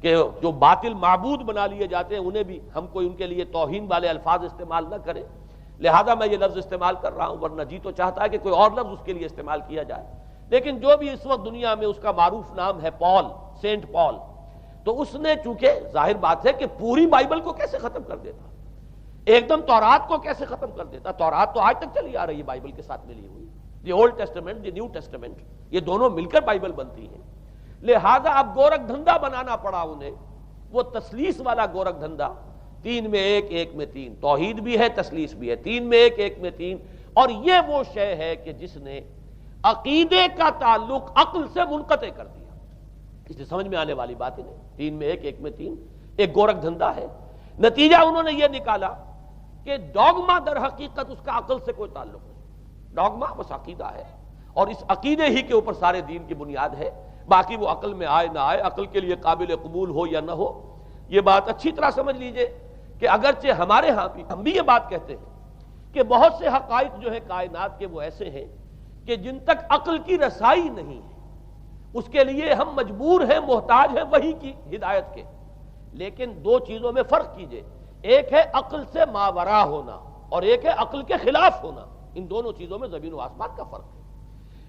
S1: کہ جو باطل معبود بنا لیے جاتے ہیں انہیں بھی ہم کوئی ان کے لیے توہین والے الفاظ استعمال نہ کریں، لہذا میں یہ لفظ استعمال کر رہا ہوں، ورنہ جی تو چاہتا ہے کہ کوئی اور لفظ اس کے لیے استعمال کیا جائے، لیکن جو بھی اس وقت دنیا میں اس کا معروف نام ہے پال، سینٹ پال، تو اس نے چونکہ ظاہر بات ہے کہ پوری بائبل کو کیسے ختم کر دیتا، ایک دم تورات کو کیسے ختم کر دیتا، تورات تو آج تک چلی آ رہی ہے بائبل کے ساتھ ملی ہوئی، the old testament the new testament, یہ دونوں مل کر بائبل بنتی ہے، لہذا اب گورکھ دھندا بنانا پڑا انہیں، وہ تثلیث والا گورکھ دھندا، 3 میں 1 1 میں 3، توحید بھی ہے تثلیث بھی ہے، 3 میں 1 1 میں 3، اور یہ وہ شے ہے کہ جس نے عقیدے کا تعلق عقل سے منقطع کر دیا، اس سے سمجھ میں آنے والی بات ہی نہیں، 3 میں 1 1 میں 3 ایک گورکھ دھندا ہے۔ نتیجہ انہوں نے یہ نکالا کہ ڈوگما در حقیقت اس کا عقل سے کوئی تعلق نہیں، ڈوگما بس عقیدہ ہے، اور اس عقیدے ہی کے اوپر سارے دین کی بنیاد ہے، باقی وہ عقل میں آئے نہ آئے، عقل کے لیے قابل قبول ہو یا نہ ہو، یہ بات اچھی طرح سمجھ لیجئے کہ اگرچہ ہمارے ہاں بھی ہم بھی یہ بات کہتے ہیں کہ بہت سے حقائق جو ہیں کائنات کے وہ ایسے ہیں کہ جن تک عقل کی رسائی نہیں ہے اس کے لیے ہم مجبور ہیں، محتاج ہیں وحی کی ہدایت کے، لیکن 2 چیزوں میں فرق کیجئے، ایک ہے عقل سے ماورا ہونا اور ایک ہے عقل کے خلاف ہونا، ان دونوں چیزوں میں زمین و آسمان کا فرق ہے۔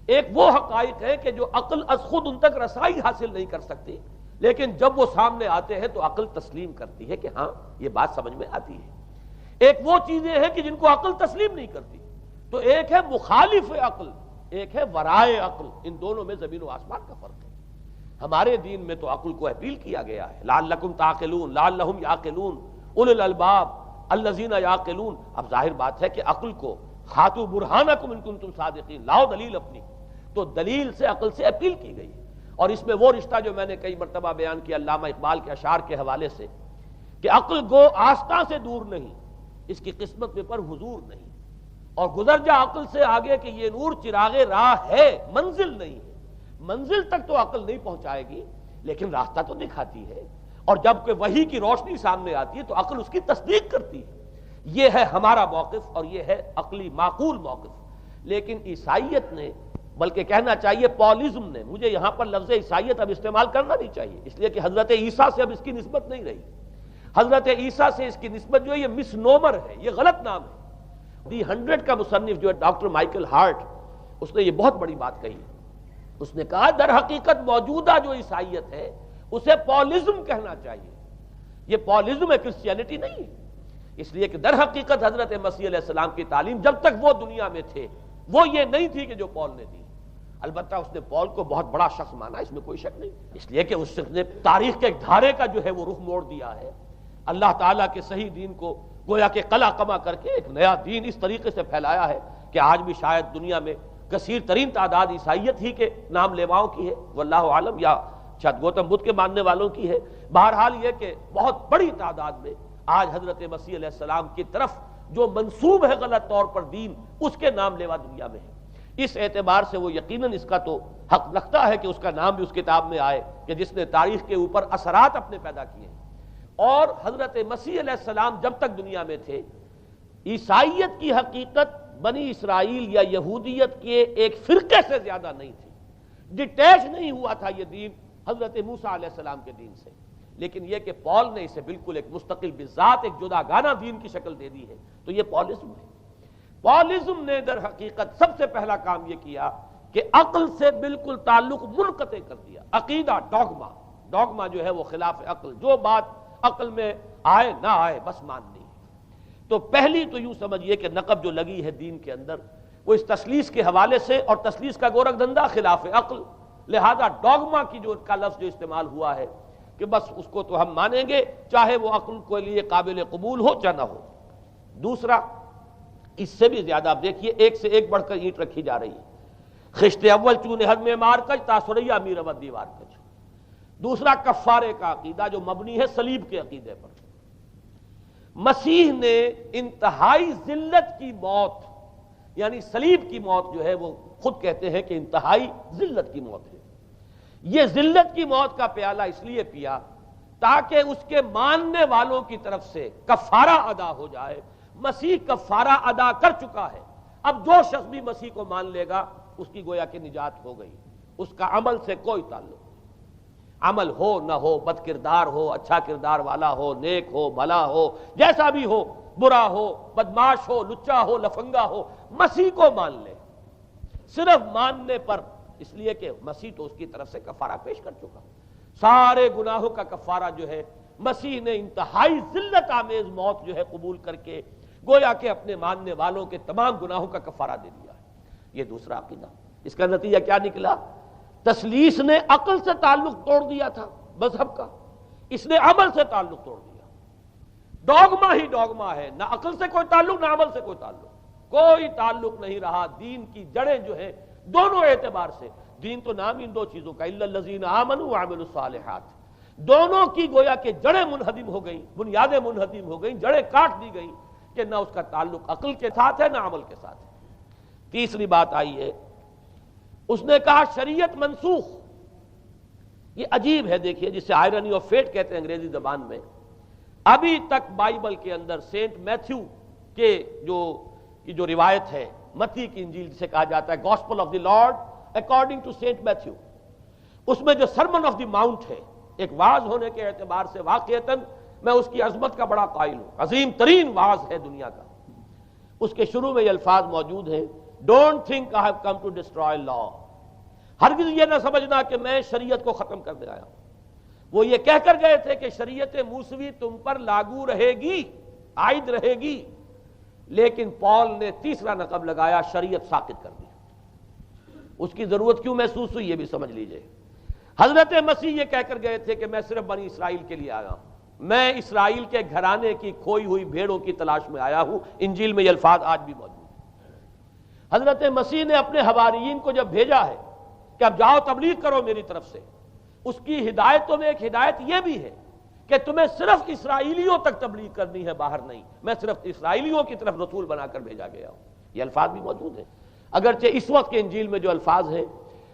S1: ایک وہ حقائق ہے کہ جو عقل از خود ان تک رسائی حاصل نہیں کر سکتی، لیکن جب وہ سامنے آتے ہیں تو عقل تسلیم کرتی ہے کہ ہاں یہ بات سمجھ میں آتی ہے۔ ایک وہ چیزیں ہیں کہ جن کو عقل تسلیم نہیں کرتی، تو ایک ہے مخالف عقل، ایک ہے ورائے عقل، ان دونوں میں زمین و آسمان کا فرق ہے۔ ہمارے دین میں تو عقل کو اپیل کیا گیا ہے، لعلکم تعقلون، لعلہم یعقلون، اولو الالباب الذین یعقلون۔ اب ظاہر بات ہے کہ عقل کو ہاتھو برہانکم ان کنتم صادقین، لاؤ دلیل اپنی، تو دلیل سے عقل سے اپیل کی گئی، اور اس میں وہ رشتہ جو میں نے کئی مرتبہ بیان کیا علامہ اقبال کے اشعار کے حوالے سے کہ عقل گو آستاں سے دور نہیں، اس کی قسمت میں پر حضور نہیں، اور گزر جا عقل سے آگے کہ یہ نور چراغ راہ ہے، منزل نہیں ہے، منزل تک تو عقل نہیں پہنچائے گی لیکن راستہ تو دکھاتی ہے، اور جب کہ وحی کی روشنی سامنے آتی ہے تو عقل اس کی تصدیق کرتی ہے۔ یہ ہے ہمارا موقف اور یہ ہے عقلی معقول موقف۔ لیکن عیسائیت نے، بلکہ کہنا چاہیے پالزم نے، مجھے یہاں پر لفظ عیسائیت اب استعمال کرنا نہیں چاہیے اس لیے کہ حضرت عیسیٰ سے اب اس کی نسبت نہیں رہی، حضرت عیسیٰ سے اس کی نسبت جو ہے یہ مس نومر ہے، یہ غلط نام ہے۔ دی 100 کا مصنف جو ہے ڈاکٹر مائیکل ہارٹ، اس نے یہ بہت بڑی بات کہی، اس نے کہا در حقیقت موجودہ جو عیسائیت ہے اسے پالزم کہنا چاہیے، یہ پالزم ہے، کرسچینٹی نہیں ہے، اس لیے کہ در حقیقت حضرت مسیح علیہ السلام کی تعلیم جب تک وہ دنیا میں تھے وہ یہ نہیں تھی کہ جو پال نے دی، البتہ اس نے پال کو بہت بڑا شخص مانا، اس میں کوئی شک نہیں، اس لیے کہ اس نے تاریخ کے ایک دھارے کا جو ہے وہ رخ موڑ دیا ہے، اللہ تعالیٰ کے صحیح دین کو گویا کہ قلع قمع کر کے ایک نیا دین اس طریقے سے پھیلایا ہے کہ آج بھی شاید دنیا میں کثیر ترین تعداد عیسائیت ہی کے نام لیواؤں کی ہے، واللہ عالم، یا شاید گوتم بدھ کے ماننے والوں کی ہے، بہرحال یہ کہ بہت بڑی تعداد میں آج حضرت مسیح علیہ السلام کی طرف جو منسوب ہے غلط طور پر دین، اس کے نام لیوا دنیا میں ہے۔ اس اعتبار سے وہ یقیناً اس کا تو حق رکھتا ہے کہ اس کا نام بھی اس کتاب میں آئے کہ جس نے تاریخ کے اوپر اثرات اپنے پیدا کیے ہیں۔ اور حضرت مسیح علیہ السلام جب تک دنیا میں تھے، عیسائیت کی حقیقت بنی اسرائیل یا یہودیت کے ایک فرقے سے زیادہ نہیں تھی، ڈیٹیچ نہیں ہوا تھا یہ دین حضرت موسیٰ علیہ السلام کے دین سے، لیکن یہ کہ پال نے اسے بالکل ایک مستقل بذات ایک جدا گانا دین کی شکل دے دی ہے، تو یہ پالزم ہے۔ پالزم نے در حقیقت سب سے پہلا کام یہ کیا کہ عقل سے بالکل تعلق منقطع کر دیا، عقیدہ، ڈوگما، ڈوگما جو ہے وہ خلاف عقل، جو بات عقل میں آئے نہ آئے بس ماننی ہے۔ تو پہلی تو یوں سمجھیے کہ نقب جو لگی ہے دین کے اندر وہ اس تثلیث کے حوالے سے، اور تثلیث کا گورکھ دھندا خلاف عقل، لہذا ڈوگما کی جو کا لفظ جو استعمال ہوا ہے کہ بس اس کو تو ہم مانیں گے چاہے وہ عقل کے لیے قابل قبول ہو چاہے نہ ہو۔ دوسرا، اس سے بھی زیادہ آپ دیکھیے ایک سے ایک بڑھ کر اینٹ رکھی جا رہی ہے، خشت اول چون حد میں مار کج تاثریہ امیر ود دیوار کج۔ دوسرا کفارے کا عقیدہ جو مبنی ہے صلیب کے عقیدے پر، مسیح نے انتہائی ذلت کی موت، یعنی صلیب کی موت جو ہے وہ خود کہتے ہیں کہ انتہائی ذلت کی موت ہے۔ یہ ذلت کی موت کا پیالہ اس لیے پیا تاکہ اس کے ماننے والوں کی طرف سے کفارہ ادا ہو جائے۔ مسیح کفارہ ادا کر چکا ہے، اب جو شخص بھی مسیح کو مان لے گا اس کی گویا کہ نجات ہو گئی، اس کا عمل سے کوئی تعلق نہیں۔ عمل ہو نہ ہو، بد کردار ہو، اچھا کردار والا ہو، نیک ہو، بھلا ہو، جیسا بھی ہو، برا ہو، بدماش ہو، لچا ہو، لفنگا ہو، مسیح کو مان لے، صرف ماننے پر، اس لیے کہ مسیح تو اس کی طرف سے کفارہ پیش کر چکا۔ سارے گناہوں کا کفارہ جو ہے مسیح نے انتہائی ذلت آمیز موت جو ہے قبول کر کے گویا کہ اپنے ماننے والوں کے تمام گناہوں کا کفارہ دے دیا ہے۔ یہ دوسرا عقیدہ۔ اس کا نتیجہ کیا نکلا؟ تثلیث نے عقل سے تعلق توڑ دیا تھا مذہب کا، اس نے عمل سے تعلق توڑ دیا۔ ڈوگما ہی ڈوگما ہے، نہ عقل سے کوئی تعلق نہ عمل سے کوئی تعلق، کوئی تعلق نہیں رہا۔ دین کی جڑیں جو ہے دونوں اعتبار سے، دین تو نام ان دو چیزوں کا، الا الذین آمنوا وعملوا الصالحات، دونوں کی گویا کہ جڑیں منہدم ہو گئیں، بنیادیں منہدم ہو گئیں، جڑیں کاٹ دی گئیں کہ نہ اس کا تعلق عقل کے ساتھ ہے نہ عمل کے ساتھ ہے۔ تیسری بات آئی ہے، اس نے کہا شریعت منسوخ۔ یہ عجیب ہے، دیکھیے، جسے آئرنی آف فیٹ کہتے ہیں انگریزی زبان میں۔ ابھی تک بائبل کے اندر سینٹ میتھیو کے جو روایت ہے، متی کی انجیل جسے کہا جاتا ہے gospel of the Lord according to saint Matthew, اس میں جو سرمن آف دی ماؤنٹ ہے، ایک وعظ ہونے کے اعتبار سے واقعتاً میں اس کی عظمت کا بڑا قائل ہوں، عظیم ترین وعظ ہے دنیا کا۔ اس کے شروع میں یہ الفاظ موجود ہیں، don't think I have come to destroy law, ہرگز یہ نہ سمجھنا کہ میں شریعت کو ختم کرنے آیا ہوں۔ وہ یہ کہہ کر گئے تھے کہ شریعت موسوی تم پر لاگو رہے گی، عائد رہے گی، لیکن پال نے تیسرا نقب لگایا، شریعت ساقط کر دی۔ اس کی ضرورت کیوں محسوس ہوئی یہ بھی سمجھ لیجئے۔ حضرت مسیح یہ کہہ کر گئے تھے کہ میں صرف بنی اسرائیل کے لیے آیا ہوں، میں اسرائیل کے گھرانے کی کھوئی ہوئی بھیڑوں کی تلاش میں آیا ہوں۔ انجیل میں یہ الفاظ آج بھی موجود ہیں۔ حضرت مسیح نے اپنے حواریین کو جب بھیجا ہے کہ اب جاؤ تبلیغ کرو میری طرف سے، اس کی ہدایتوں میں ایک ہدایت یہ بھی ہے کہ تمہیں صرف اسرائیلیوں تک تبلیغ کرنی ہے، باہر نہیں، میں صرف اسرائیلیوں کی طرف رسول بنا کر بھیجا گیا ہوں۔ یہ الفاظ بھی موجود ہیں، اگرچہ اس وقت کے انجیل میں جو الفاظ ہیں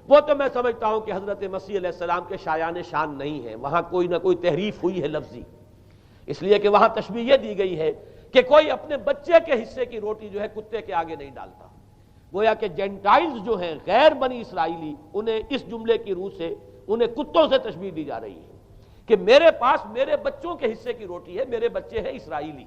S1: وہ تو میں سمجھتا ہوں کہ حضرت مسیح علیہ السلام کے شایان شان نہیں ہے، وہاں کوئی نہ کوئی تحریف ہوئی ہے لفظی، اس لیے کہ وہاں تشبیہ یہ دی گئی ہے کہ کوئی اپنے بچے کے حصے کی روٹی جو ہے کتے کے آگے نہیں ڈالتا۔ گویا کہ جینٹائلز جو ہیں، غیر بنی اسرائیلی، انہیں اس جملے کی روح سے انہیں کتوں سے تشبیہ دی جا رہی ہے کہ میرے پاس میرے بچوں کے حصے کی روٹی ہے، میرے بچے ہیں اسرائیلی،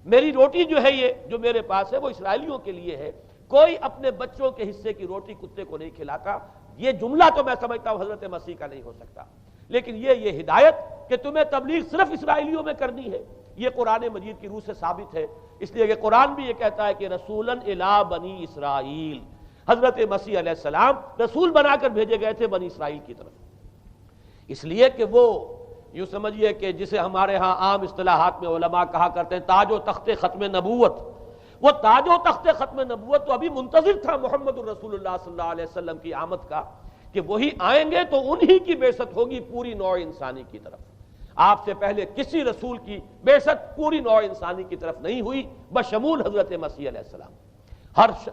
S1: میری روٹی جو ہے یہ جو میرے پاس ہے وہ اسرائیلیوں کے لیے ہے، کوئی اپنے بچوں کے حصے کی روٹی کتے کو نہیں کھلاتا۔ یہ جملہ تو میں سمجھتا ہوں حضرت مسیح کا نہیں ہو سکتا، لیکن یہ ہدایت کہ تمہیں تبلیغ صرف اسرائیلیوں میں کرنی ہے، یہ قرآن مجید کی روح سے ثابت ہے۔ اس لیے کہ قرآن بھی یہ کہتا ہے کہ رسولاً الی بنی اسرائیل، حضرت مسیح علیہ السلام رسول بنا کر بھیجے گئے تھے بنی اسرائیل کی طرف، اس لیے کہ وہ یوں سمجھیے کہ جسے ہمارے ہاں عام اصطلاحات میں علماء کہا کرتے ہیں تاج و تخت ختم نبوت، وہ تاج و تخت ختم نبوت تو ابھی منتظر تھا محمد الرسول اللہ صلی اللہ علیہ وسلم کی آمد کا، کہ وہی آئیں گے تو انہی کی بعثت ہوگی پوری نوع انسانی کی طرف۔ آپ سے پہلے کسی رسول کی بعثت پوری نوع انسانی کی طرف نہیں ہوئی بشمول حضرت مسیح علیہ السلام۔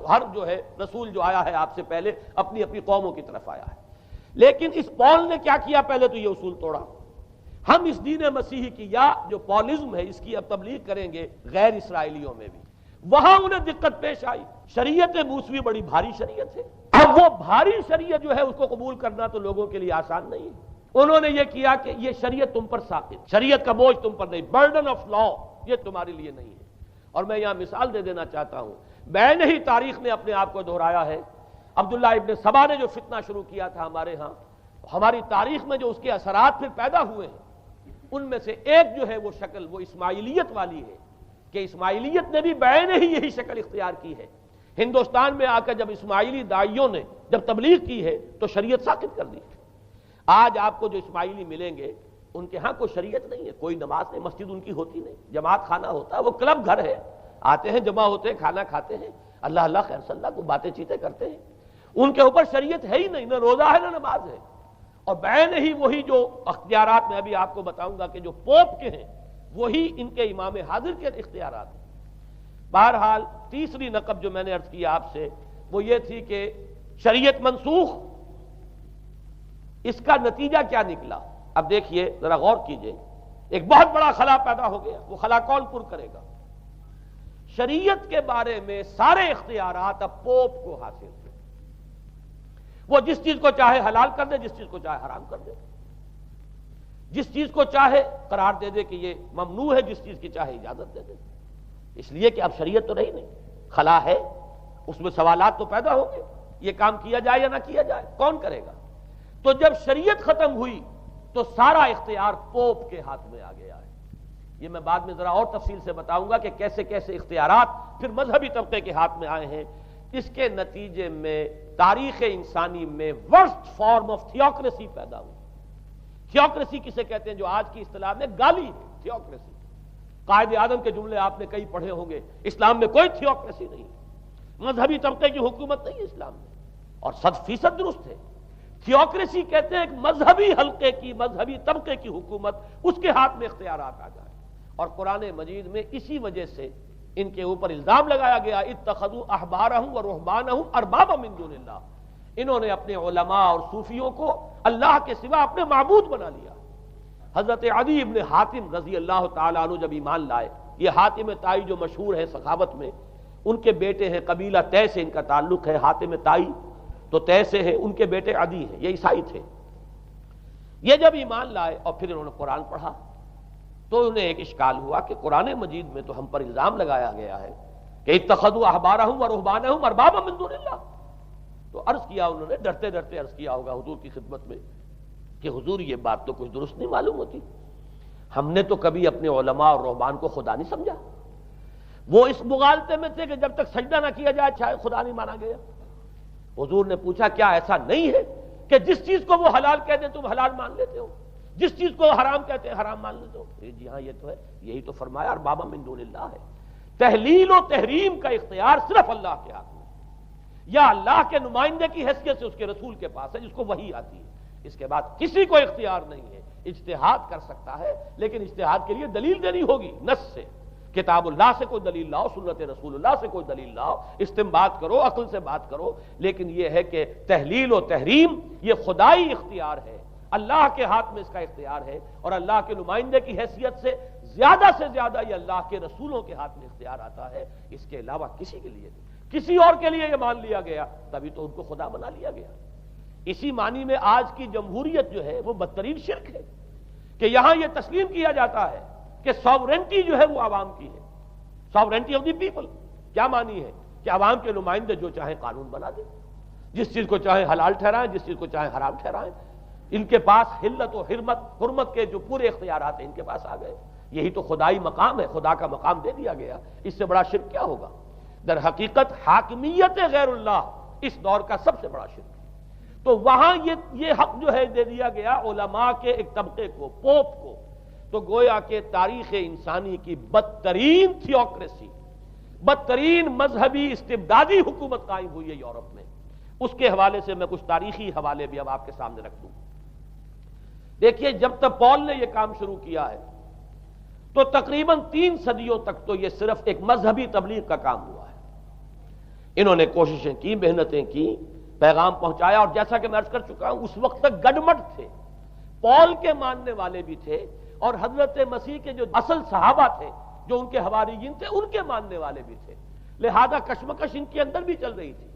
S1: ہر جو ہے رسول جو آیا ہے آپ سے پہلے اپنی اپنی قوموں کی طرف آیا ہے، لیکن اس پال نے کیا کیا؟ پہلے تو یہ اصول توڑا، ہم اس دین مسیحی کی یا جو پالزم ہے اس کی اب تبلیغ کریں گے غیر اسرائیلیوں میں بھی۔ وہاں انہیں دقت پیش آئی، شریعت موسوی بڑی بھاری شریعت ہے، اب وہ بھاری شریعت جو ہے اس کو قبول کرنا تو لوگوں کے لیے آسان نہیں ہے۔ انہوں نے یہ کیا کہ یہ شریعت تم پر ساقط، شریعت کا بوجھ تم پر نہیں، برڈن آف لا یہ تمہارے لیے نہیں ہے۔ اور میں یہاں مثال دے دینا چاہتا ہوں، بین ہی تاریخ نے اپنے آپ کو دہرایا ہے۔ عبداللہ ابن سبا نے جو فتنہ شروع کیا تھا ہمارے ہاں، ہماری تاریخ میں جو اس کے اثرات پھر پیدا ہوئے ہیں، ان میں سے ایک جو ہے وہ شکل وہ اسماعیلیت والی ہے، کہ اسماعیلیت نے بھی بین ہی یہی شکل اختیار کی ہے۔ ہندوستان میں آ کر جب اسماعیلی داعیوں نے جب تبلیغ کی ہے تو شریعت ساقط کر دی۔ آج آپ کو جو اسماعیلی ملیں گے ان کے ہاں کوئی شریعت نہیں ہے، کوئی نماز نہیں، مسجد ان کی ہوتی نہیں، جماعت خانہ ہوتا ہے، وہ کلب گھر ہے، آتے ہیں جمع ہوتے ہیں، کھانا کھاتے ہیں، اللہ اللہ خیر صلی اللہ کو باتیں چیتیں کرتے ہیں، ان کے اوپر شریعت ہے ہی نہیں، نہ روزہ ہے نہ نماز ہے۔ اور بین ہی وہی جو اختیارات میں ابھی آپ کو بتاؤں گا کہ جو پوپ کے ہیں، وہی ان کے امام حاضر کے اختیارات ہیں۔ بہرحال تیسری نقب جو میں نے عرض کیا آپ سے وہ یہ تھی کہ شریعت منسوخ، اس کا نتیجہ کیا نکلا؟ اب دیکھیے ذرا غور کیجئے، ایک بہت بڑا خلا پیدا ہو گیا، وہ خلا کون پر کرے گا؟ شریعت کے بارے میں سارے اختیارات اب پوپ کو حاصل تھے، وہ جس چیز کو چاہے حلال کر دے، جس چیز کو چاہے حرام کر دے، جس چیز کو چاہے قرار دے دے کہ یہ ممنوع ہے، جس چیز کی چاہے اجازت دے دے، اس لیے کہ اب شریعت تو رہی نہیں، خلا ہے، اس میں سوالات تو پیدا ہوں گے، یہ کام کیا جائے یا نہ کیا جائے، کون کرے گا؟ تو جب شریعت ختم ہوئی تو سارا اختیار پوپ کے ہاتھ میں آ گیا ہے۔ یہ میں بعد میں ذرا اور تفصیل سے بتاؤں گا کہ کیسے کیسے اختیارات پھر مذہبی طبقے کے ہاتھ میں آئے ہیں۔ اس کے نتیجے میں تاریخ انسانی میں ورسٹ فارم آف تھیوکریسی پیدا ہوئی۔ تھیوکریسی کسے کہتے ہیں؟ جو آج کی اصطلاح میں گالی ہے، تھیوکریسی۔ قائد اعظم کے جملے آپ نے کئی پڑھے ہوں گے، اسلام میں کوئی تھیوکریسی نہیں ہے، مذہبی طبقے کی حکومت نہیں ہے اسلام میں، اور 100% درست ہے۔ تھیوکریسی کہتے ہیں ایک مذہبی حلقے کی، مذہبی طبقے کی حکومت، اس کے ہاتھ میں اختیارات آ جائے، اور قرآن مجید میں اسی وجہ سے ان کے اوپر الزام لگایا گیا اتخذوا احبارهم ورهبانهم اربابا من دون اللہ، انہوں نے اپنے علماء اور صوفیوں کو اللہ کے سوا اپنے معبود بنا لیا۔ حضرت عدی ابن حاتم رضی اللہ تعالیٰ عنہ جب ایمان لائے، یہ حاتم طائی جو مشہور ہے سخاوت میں، ان کے بیٹے ہیں، قبیلہ طے سے ان کا تعلق ہے، حاتم طائی تو طے سے ہے، ان کے بیٹے عدی ہیں، یہ عیسائی تھے۔ یہ جب ایمان لائے اور پھر انہوں نے قرآن پڑھا تو انہیں ایک اشکال ہوا کہ قرآن مجید میں تو ہم پر الزام لگایا گیا ہے کہ اتخذوا احبارهم ورهبانهم اربابا من دون اللہ، تو عرض کیا انہوں نے، ڈرتے ڈرتے عرض کیا ہوگا حضور کی خدمت میں کہ حضور یہ بات تو کچھ درست نہیں معلوم ہوتی، ہم نے تو کبھی اپنے علماء اور رہبان کو خدا نہیں سمجھا، وہ اس مغالطے میں تھے کہ جب تک سجدہ نہ کیا جائے شاید خدا نہیں مانا گیا۔ حضور نے پوچھا کیا ایسا نہیں ہے کہ جس چیز کو وہ حلال کہتے ہیں تم حلال مان لیتے ہو، جس چیز کو حرام کہتے ہیں حرام مان لیتے ہو؟ جی ہاں یہ تو ہے، یہی تو فرمایا اربابا من دون اللہ ہے۔ تحلیل و تحریم کا اختیار صرف اللہ کے ہاتھ میں، یا اللہ کے نمائندے کی حیثیت سے اس کے رسول کے پاس ہے جس کو وحی آتی ہے، اس کے بعد کسی کو اختیار نہیں ہے۔ اجتہاد کر سکتا ہے لیکن اجتہاد کے لیے دلیل دینی ہوگی، نص سے، کتاب اللہ سے کوئی دلیل لاؤ، سنت رسول اللہ سے کوئی دلیل لاؤ، استنباط کرو، عقل سے بات کرو، لیکن یہ ہے کہ تحلیل و تحریم یہ خدائی اختیار ہے، اللہ کے ہاتھ میں اس کا اختیار ہے، اور اللہ کے نمائندے کی حیثیت سے زیادہ یہ اللہ کے رسولوں کے ہاتھ میں اختیار آتا ہے، اس کے علاوہ کسی کے لیے نہیں۔ کسی اور کے لیے یہ مان لیا گیا تبھی تو ان کو خدا بنا لیا گیا۔ اسی معنی میں آج کی جمہوریت جو ہے وہ بدترین شرک ہے کہ یہاں یہ تسلیم کیا جاتا ہے کہ ساورنٹی جو ہے وہ عوام کی ہے، ساورنٹی آف دی پیپل۔ کیا معنی ہے؟ کہ عوام کے نمائندے جو چاہیں قانون بنا دیں، جس چیز کو چاہیں حلال ٹھہرائیں، جس چیز کو چاہیں حرام ٹھہرائیں، ان کے پاس حلت و حرمت کے جو پورے اختیارات ہیں ان کے پاس آ گئے۔ یہی تو خدائی مقام ہے، خدا کا مقام دے دیا گیا، اس سے بڑا شرک کیا ہوگا؟ در حقیقت حاکمیت غیر اللہ اس دور کا سب سے بڑا شرک ہے۔ تو وہاں یہ حق جو ہے دے دیا گیا علماء کے ایک طبقے کو، پوپ کو، تو گویا کہ تاریخ انسانی کی بدترین تھیوکریسی، بدترین مذہبی استبدادی حکومت قائم ہوئی ہے یورپ میں۔ اس کے حوالے سے میں کچھ تاریخی حوالے بھی اب آپ کے سامنے رکھ دوں۔ دیکھیے جب تک پال نے یہ کام شروع کیا ہے تو تقریباً 3 صدیوں تک تو یہ صرف ایک مذہبی تبلیغ کا کام ہوا ہے۔ انہوں نے کوششیں کی، محنتیں کی، پیغام پہنچایا، اور جیسا کہ میں عرض کر چکا ہوں اس وقت تک گڈمٹ تھے، پال کے ماننے والے بھی تھے اور حضرت مسیح کے جو اصل صحابہ تھے جو ان کے حواریین تھے ان کے ماننے والے بھی تھے، لہذا کشمکش ان کے اندر بھی چل رہی تھی۔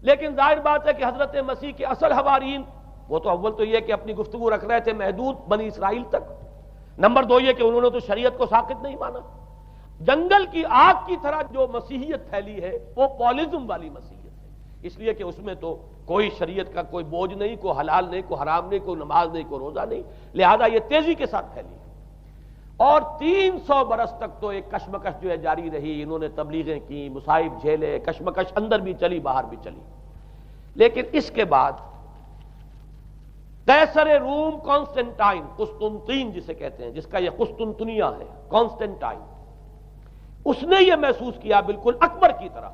S1: لیکن ظاہر بات ہے کہ حضرت مسیح کے اصل حواریین وہ تو اول تو یہ کہ اپنی گفتگو رکھ رہے تھے محدود بنی اسرائیل تک، نمبر 2 یہ کہ انہوں نے تو شریعت کو ساقط نہیں مانا۔ جنگل کی آگ کی طرح جو مسیحیت پھیلی ہے وہ پالزم والی مسیحیت ہے، اس لیے کہ اس میں تو کوئی شریعت کا کوئی بوجھ نہیں، کوئی حلال نہیں، کوئی حرام نہیں، کوئی نماز نہیں، کوئی روزہ نہیں، لہذا یہ تیزی کے ساتھ پھیلی ہے۔ اور 300 برس تک تو ایک کشمکش جو ہے جاری رہی، انہوں نے تبلیغیں کی، مصائب جھیلے، کشمکش اندر بھی چلی باہر بھی چلی۔ لیکن اس کے بعد قیصر روم کانسٹنٹائن، قسطنطین جسے کہتے ہیں، جس کا یہ قسطنطنیہ ہے، کانسٹنٹائن، اس نے یہ محسوس کیا بالکل اکبر کی طرح،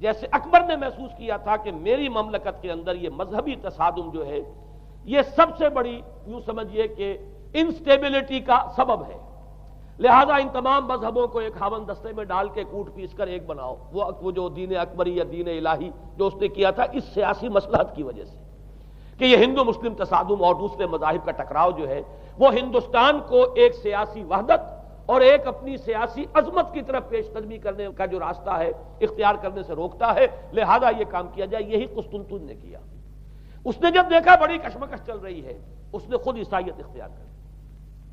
S1: جیسے اکبر نے محسوس کیا تھا کہ میری مملکت کے اندر یہ مذہبی تصادم جو ہے یہ سب سے بڑی یوں سمجھیے کہ انسٹیبلٹی کا سبب ہے، لہذا ان تمام مذہبوں کو ایک ہاون دستے میں ڈال کے کوٹ پیس کر ایک بناؤ. وہ جو دین اکبری یا دین الہی جو اس نے کیا تھا اس سیاسی مصلحت کی وجہ سے کہ یہ ہندو مسلم تصادم اور دوسرے مذاہب کا ٹکراؤ جو ہے وہ ہندوستان کو ایک سیاسی وحدت اور ایک اپنی سیاسی عظمت کی طرف پیش قدمی کرنے کا جو راستہ ہے اختیار کرنے سے روکتا ہے. لہذا یہ کام کیا جائے. یہی قسطنطین نے کیا. اس نے جب دیکھا بڑی کشمکش چل رہی ہے اس نے خود عیسائیت اختیار کر.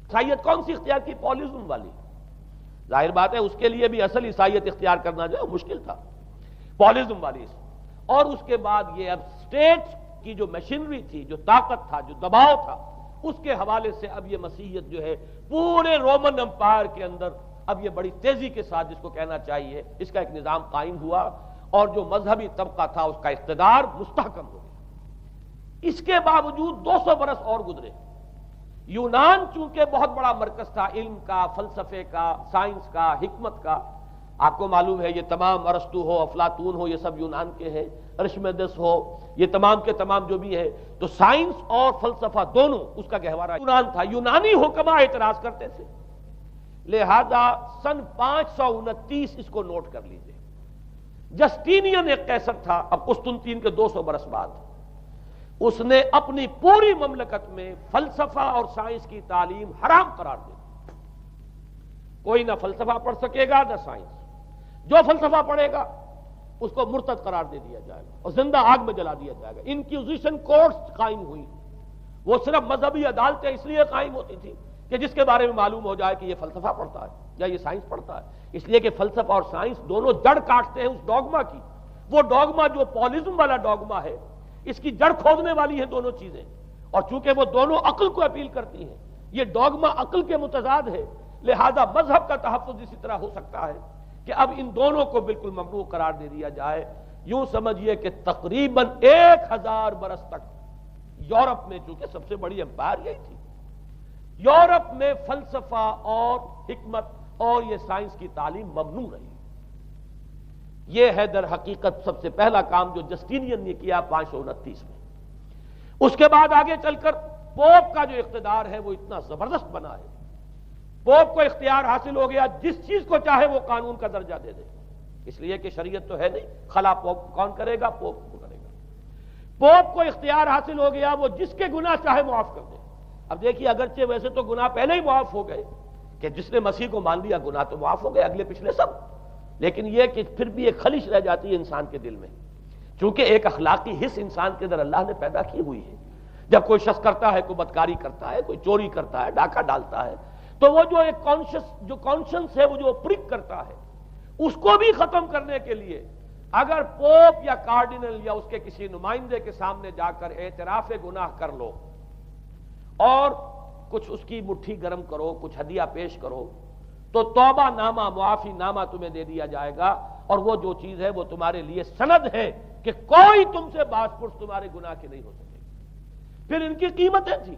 S1: عیسائیت کون سی اختیار کی؟ پالیزم والی. ظاہر بات ہے اس کے لیے بھی اصل عیسائیت اختیار کرنا جو ہے مشکل تھا. پالیزم والی. اور اس کے بعد یہ اب اسٹیٹ کی جو مشینری تھی، جو طاقت تھا، جو دباؤ تھا، اس کے حوالے سے اب یہ مسیحیت جو ہے پورے رومن امپائر کے اندر اب یہ بڑی تیزی کے ساتھ جس کو کہنا چاہیے اس کا ایک نظام قائم ہوا اور جو مذہبی طبقہ تھا اس کا اقتدار مستحکم ہو گیا. اس کے باوجود 200 برس اور گزرے. یونان چونکہ بہت بڑا مرکز تھا علم کا، فلسفے کا، سائنس کا، حکمت کا. آپ کو معلوم ہے یہ تمام ارسطو ہو، افلاطون ہو، یہ سب یونان کے ہیں. ارشمیدس ہو، یہ تمام کے تمام جو بھی ہے تو سائنس اور فلسفہ دونوں اس کا گہوارہ یونان تھا. یونانی حکماء اعتراض کرتے تھے. لہذا سن 529 اس کو نوٹ کر لیجئے. جسٹینین ایک قیصر تھا اب قسطنطین کے 200 برس بعد. اس نے اپنی پوری مملکت میں فلسفہ اور سائنس کی تعلیم حرام قرار دی. کوئی نہ فلسفہ پڑھ سکے گا نہ سائنس. جو فلسفہ پڑھے گا اس کو مرتد قرار دے دیا جائے گا اور زندہ آگ میں جلا دیا جائے گا. انکوزیشن کورٹس قائم ہوئی. وہ صرف مذہبی عدالتیں اس لیے قائم ہوتی تھی کہ جس کے بارے میں معلوم ہو جائے کہ یہ فلسفہ پڑھتا ہے یا یہ سائنس پڑھتا ہے. اس لیے کہ فلسفہ اور سائنس دونوں جڑ کاٹتے ہیں اس ڈوگما کی. وہ ڈوگما جو پالیزم والا ڈوگما ہے اس کی جڑ کھودنے والی ہیں دونوں چیزیں. اور چونکہ وہ دونوں عقل کو اپیل کرتی ہیں، یہ ڈوگما عقل کے متضاد ہے. لہذا مذہب کا تحفظ اسی طرح ہو سکتا ہے کہ اب ان دونوں کو بالکل ممنوع قرار دے دیا جائے. یوں سمجھیے کہ تقریباً 1000 برس تک یورپ میں، چونکہ سب سے بڑی امپائر یہی تھی، یورپ میں فلسفہ اور حکمت اور یہ سائنس کی تعلیم ممنوع رہی. یہ ہے در حقیقت سب سے پہلا کام جو جسٹینین نے کیا 529 میں. اس کے بعد آگے چل کر پوپ کا جو اقتدار ہے وہ اتنا زبردست بنا ہے. پوپ کو اختیار حاصل ہو گیا جس چیز کو چاہے وہ قانون کا درجہ دے دے. اس لیے کہ شریعت تو ہے نہیں، خلا پوپ کون کرے گا؟ پوپ کو کرے گا. پوپ کو اختیار حاصل ہو گیا وہ جس کے گناہ چاہے معاف کر دے. اب دیکھیے اگرچہ ویسے تو گناہ پہلے ہی معاف ہو گئے کہ جس نے مسیح کو مان لیا گناہ تو معاف ہو گئے اگلے پچھلے سب، لیکن یہ کہ پھر بھی ایک خلش رہ جاتی ہے انسان کے دل میں، چونکہ ایک اخلاقی حص انسان کے اندر اللہ نے پیدا کی ہوئی ہے. جب کوئی شخص کرتا ہے، کوئی بدکاری کرتا ہے، کوئی چوری کرتا ہے، ڈاکہ ڈالتا ہے، تو وہ جو ایک کانشنس ہے وہ جو پرک کرتا ہے اس کو بھی ختم کرنے کے لیے اگر پوپ یا کارڈینل یا اس کے کسی نمائندے کے سامنے جا کر اعتراف گناہ کر لو اور کچھ اس کی مٹھی گرم کرو، کچھ ہدیہ پیش کرو، تو توبہ نامہ، معافی نامہ تمہیں دے دیا جائے گا. اور وہ جو چیز ہے وہ تمہارے لیے سند ہے کہ کوئی تم سے باز پرس تمہارے گناہ کے نہیں ہو سکے. پھر ان کی قیمتیں تھیں،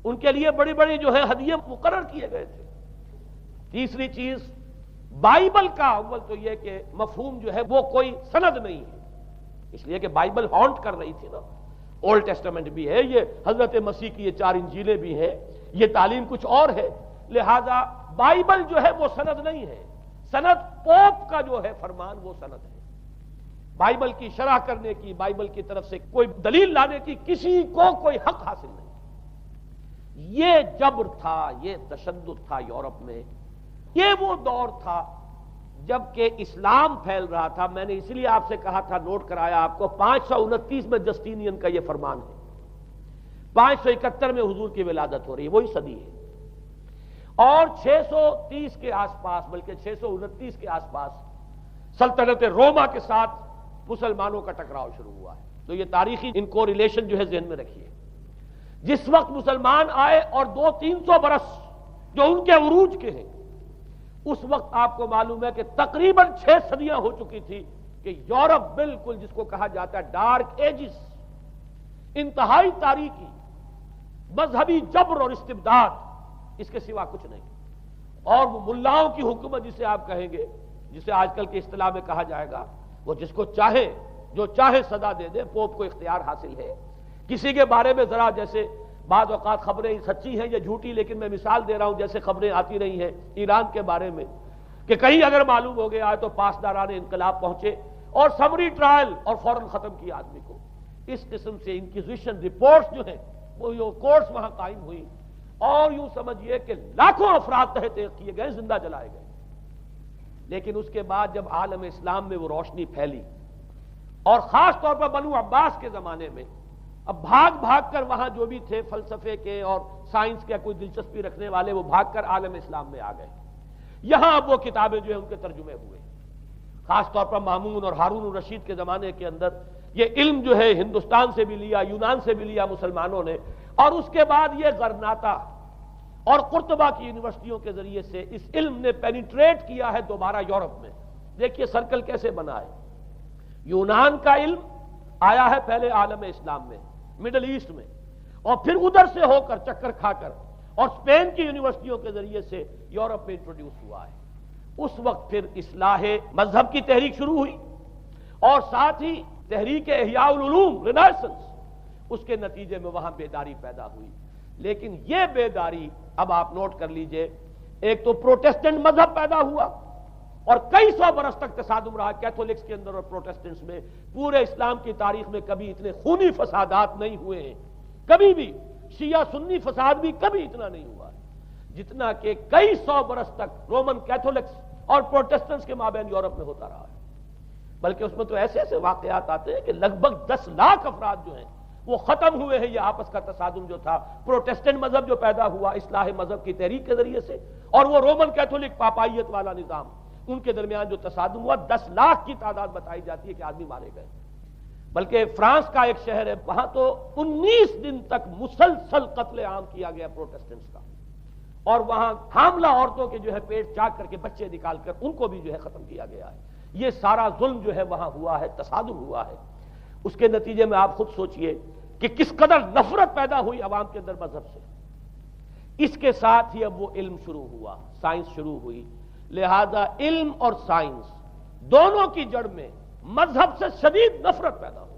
S1: ان کے لیے بڑی بڑی جو ہے ہدیے مقرر کیے گئے تھے. تیسری چیز بائبل کا اول تو یہ کہ مفہوم جو ہے وہ کوئی سند نہیں ہے، اس لیے کہ بائبل ہانٹ کر رہی تھی نا. اولڈ ٹیسٹمنٹ بھی ہے، یہ حضرت مسیح کی یہ 4 انجیلیں بھی ہیں، یہ تعلیم کچھ اور ہے. لہذا بائبل جو ہے وہ سند نہیں ہے. سند پوپ کا جو ہے فرمان وہ سند ہے. بائبل کی شرح کرنے کی، بائبل کی طرف سے کوئی دلیل لانے کی کسی کو کوئی حق حاصل نہیں. یہ جبر تھا، یہ تشدد تھا یورپ میں. یہ وہ دور تھا جب کہ اسلام پھیل رہا تھا. میں نے اس لیے آپ سے کہا تھا، نوٹ کرایا آپ کو، 529 میں جسٹینین کا یہ فرمان ہے. 571 میں حضور کی ولادت ہو رہی ہے، وہی صدی ہے. اور 630 کے آس پاس، بلکہ 629 کے آس پاس سلطنت روما کے ساتھ مسلمانوں کا ٹکراؤ شروع ہوا ہے. تو یہ تاریخی ان کو ریلیشن جو ہے ذہن میں رکھیے. جس وقت مسلمان آئے اور 200-300 برس جو ان کے عروج کے ہیں، اس وقت آپ کو معلوم ہے کہ تقریباً 6 صدیاں ہو چکی تھی کہ یورپ بالکل جس کو کہا جاتا ہے ڈارک ایجز، انتہائی تاریکی، مذہبی جبر اور استبداد، اس کے سوا کچھ نہیں. اور وہ ملاؤں کی حکومت جسے آپ کہیں گے، جسے آج کل کی اصطلاح میں کہا جائے گا، وہ جس کو چاہے جو چاہے سزا دے دے. پوپ کو اختیار حاصل ہے. کسی کے بارے میں ذرا جیسے بعض اوقات خبریں سچی ہیں یا جھوٹی، لیکن میں مثال دے رہا ہوں جیسے خبریں آتی رہی ہیں ایران کے بارے میں کہ کہیں اگر معلوم ہو گیا ہے تو پاسداران انقلاب پہنچے اور سمری ٹرائل اور فوراً ختم کیا آدمی کو. اس قسم سے انکوزیشن رپورٹس جو ہیں وہ کورٹس وہاں قائم ہوئی اور یوں سمجھیے کہ لاکھوں افراد تحت کیے گئے، زندہ جلائے گئے. لیکن اس کے بعد جب عالم اسلام میں وہ روشنی پھیلی اور خاص طور پر بنو عباس کے زمانے میں اب بھاگ کر وہاں جو بھی تھے فلسفے کے اور سائنس کے کوئی دلچسپی رکھنے والے وہ بھاگ کر عالم اسلام میں آ گئے. یہاں اب وہ کتابیں جو ہیں ان کے ترجمے ہوئے، خاص طور پر مامون اور ہارون الرشید کے زمانے کے اندر یہ علم جو ہے ہندوستان سے بھی لیا، یونان سے بھی لیا مسلمانوں نے، اور اس کے بعد یہ غرناطہ اور قرطبہ کی یونیورسٹیوں کے ذریعے سے اس علم نے پینیٹریٹ کیا ہے دوبارہ یورپ میں. دیکھیے سرکل کیسے بنا ہے. یونان کا علم آیا ہے پہلے عالم اسلام میں، مڈل ایسٹ میں، اور پھر ادھر سے ہو کر چکر کھا کر اور اسپین کی یونیورسٹیوں کے ذریعے سے یورپ میں انٹروڈیوس ہوا ہے. اس وقت پھر اصلاح مذہب کی تحریک شروع ہوئی اور ساتھ ہی تحریک احیاء العلوم رینیسنس، اس کے نتیجے میں وہاں بیداری پیدا ہوئی. لیکن یہ بیداری اب آپ نوٹ کر لیجئے، ایک تو پروٹیسٹنٹ مذہب پیدا ہوا اور کئی سو برس تک تصادم رہا کیتھولکس کے اندر اور پروٹیسٹنٹس میں. پورے اسلام کی تاریخ میں کبھی اتنے خونی فسادات نہیں ہوئے ہیں، کبھی بھی شیعہ سنی فساد بھی کبھی اتنا نہیں ہوا جتنا کہ کئی سو برس تک رومن کیتھولکس اور پروٹیسٹنٹس کے مابین یورپ میں ہوتا رہا ہے. بلکہ اس میں تو ایسے ایسے واقعات آتے ہیں کہ لگ بھگ 10 لاکھ افراد جو ہیں وہ ختم ہوئے ہیں. یہ آپس کا تصادم جو تھا، پروٹیسٹنٹ مذہب جو پیدا ہوا اصلاح مذہب کی تحریک کے ذریعے سے، اور وہ رومن کیتھولک پاپائیت والا نظام، ان کے درمیان جو تصادم ہوا 10 لاکھ کی تعداد بتائی جاتی ہے کہ آدمی مارے گئے. بلکہ فرانس کا ایک شہر ہے، وہاں تو 19 دن تک مسلسل قتل عام کیا گیا پروٹیسٹنٹس کا، اور وہاں حاملہ عورتوں کے جو ہے پیٹ چاک کر کے بچے نکال کر ان کو بھی جو ہے ختم کیا گیا ہے. یہ سارا ظلم جو ہے وہاں ہوا ہے، تصادم ہوا ہے. اس کے نتیجے میں آپ خود سوچئے کہ کس قدر نفرت پیدا ہوئی عوام کے اندر مذہب سے. اس کے ساتھ ہی اب وہ علم شروع ہوا، سائنس شروع ہوئی. لہذا علم اور سائنس دونوں کی جڑ میں مذہب سے شدید نفرت پیدا ہو.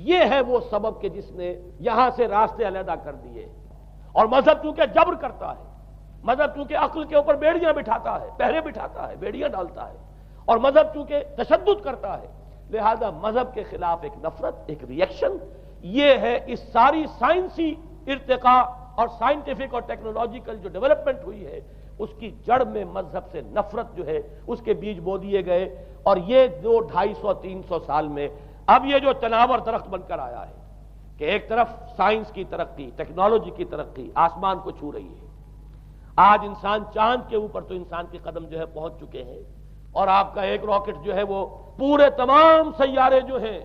S1: یہ ہے وہ سبب کہ جس نے یہاں سے راستے علیحدہ کر دیے. اور مذہب چونکہ جبر کرتا ہے، مذہب چونکہ عقل کے اوپر بیڑیاں بٹھاتا ہے، پہرے بٹھاتا ہے، بیڑیاں ڈالتا ہے، اور مذہب چونکہ تشدد کرتا ہے، لہذا مذہب کے خلاف ایک نفرت، ایک ریئیکشن. یہ ہے اس ساری سائنسی ارتقاء اور سائنٹیفک اور ٹیکنالوجیکل جو ڈیولپمنٹ ہوئی ہے اس کی جڑ میں مذہب سے نفرت جو ہے اس کے بیج بو دیے گئے. اور یہ 200-250-300 سال میں اب یہ جو تناور درخت بن کر آیا ہے کہ ایک طرف سائنس کی ترقی، ٹیکنالوجی کی ترقی آسمان کو چھو رہی ہے. آج انسان چاند کے اوپر تو انسان کے قدم جو ہے پہنچ چکے ہیں، اور آپ کا ایک راکٹ جو ہے وہ پورے تمام سیارے جو ہیں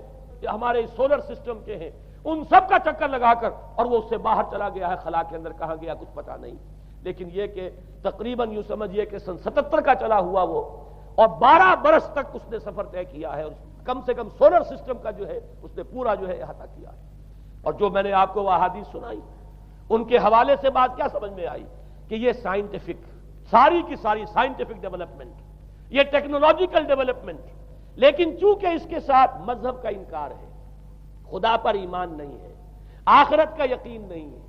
S1: ہمارے سولر سسٹم کے ہیں ان سب کا چکر لگا کر اور وہ اس سے باہر چلا گیا ہے خلا کے اندر، کہاں گیا کچھ پتا نہیں. لیکن یہ کہ تقریباً یوں سمجھیے کہ سن 77 کا چلا ہوا وہ، اور 12 برس تک اس نے سفر طے کیا ہے، اور کم سے کم سولر سسٹم کا جو ہے اس نے پورا جو ہے احاطہ کیا ہے. اور جو میں نے آپ کو وہ احادیث سنائی ان کے حوالے سے بات کیا سمجھ میں آئی کہ یہ سائنٹیفک، ساری کی ساری سائنٹیفک ڈیولپمنٹ، یہ ٹیکنالوجیکل ڈیولپمنٹ، لیکن چونکہ اس کے ساتھ مذہب کا انکار ہے، خدا پر ایمان نہیں ہے، آخرت کا یقین نہیں ہے،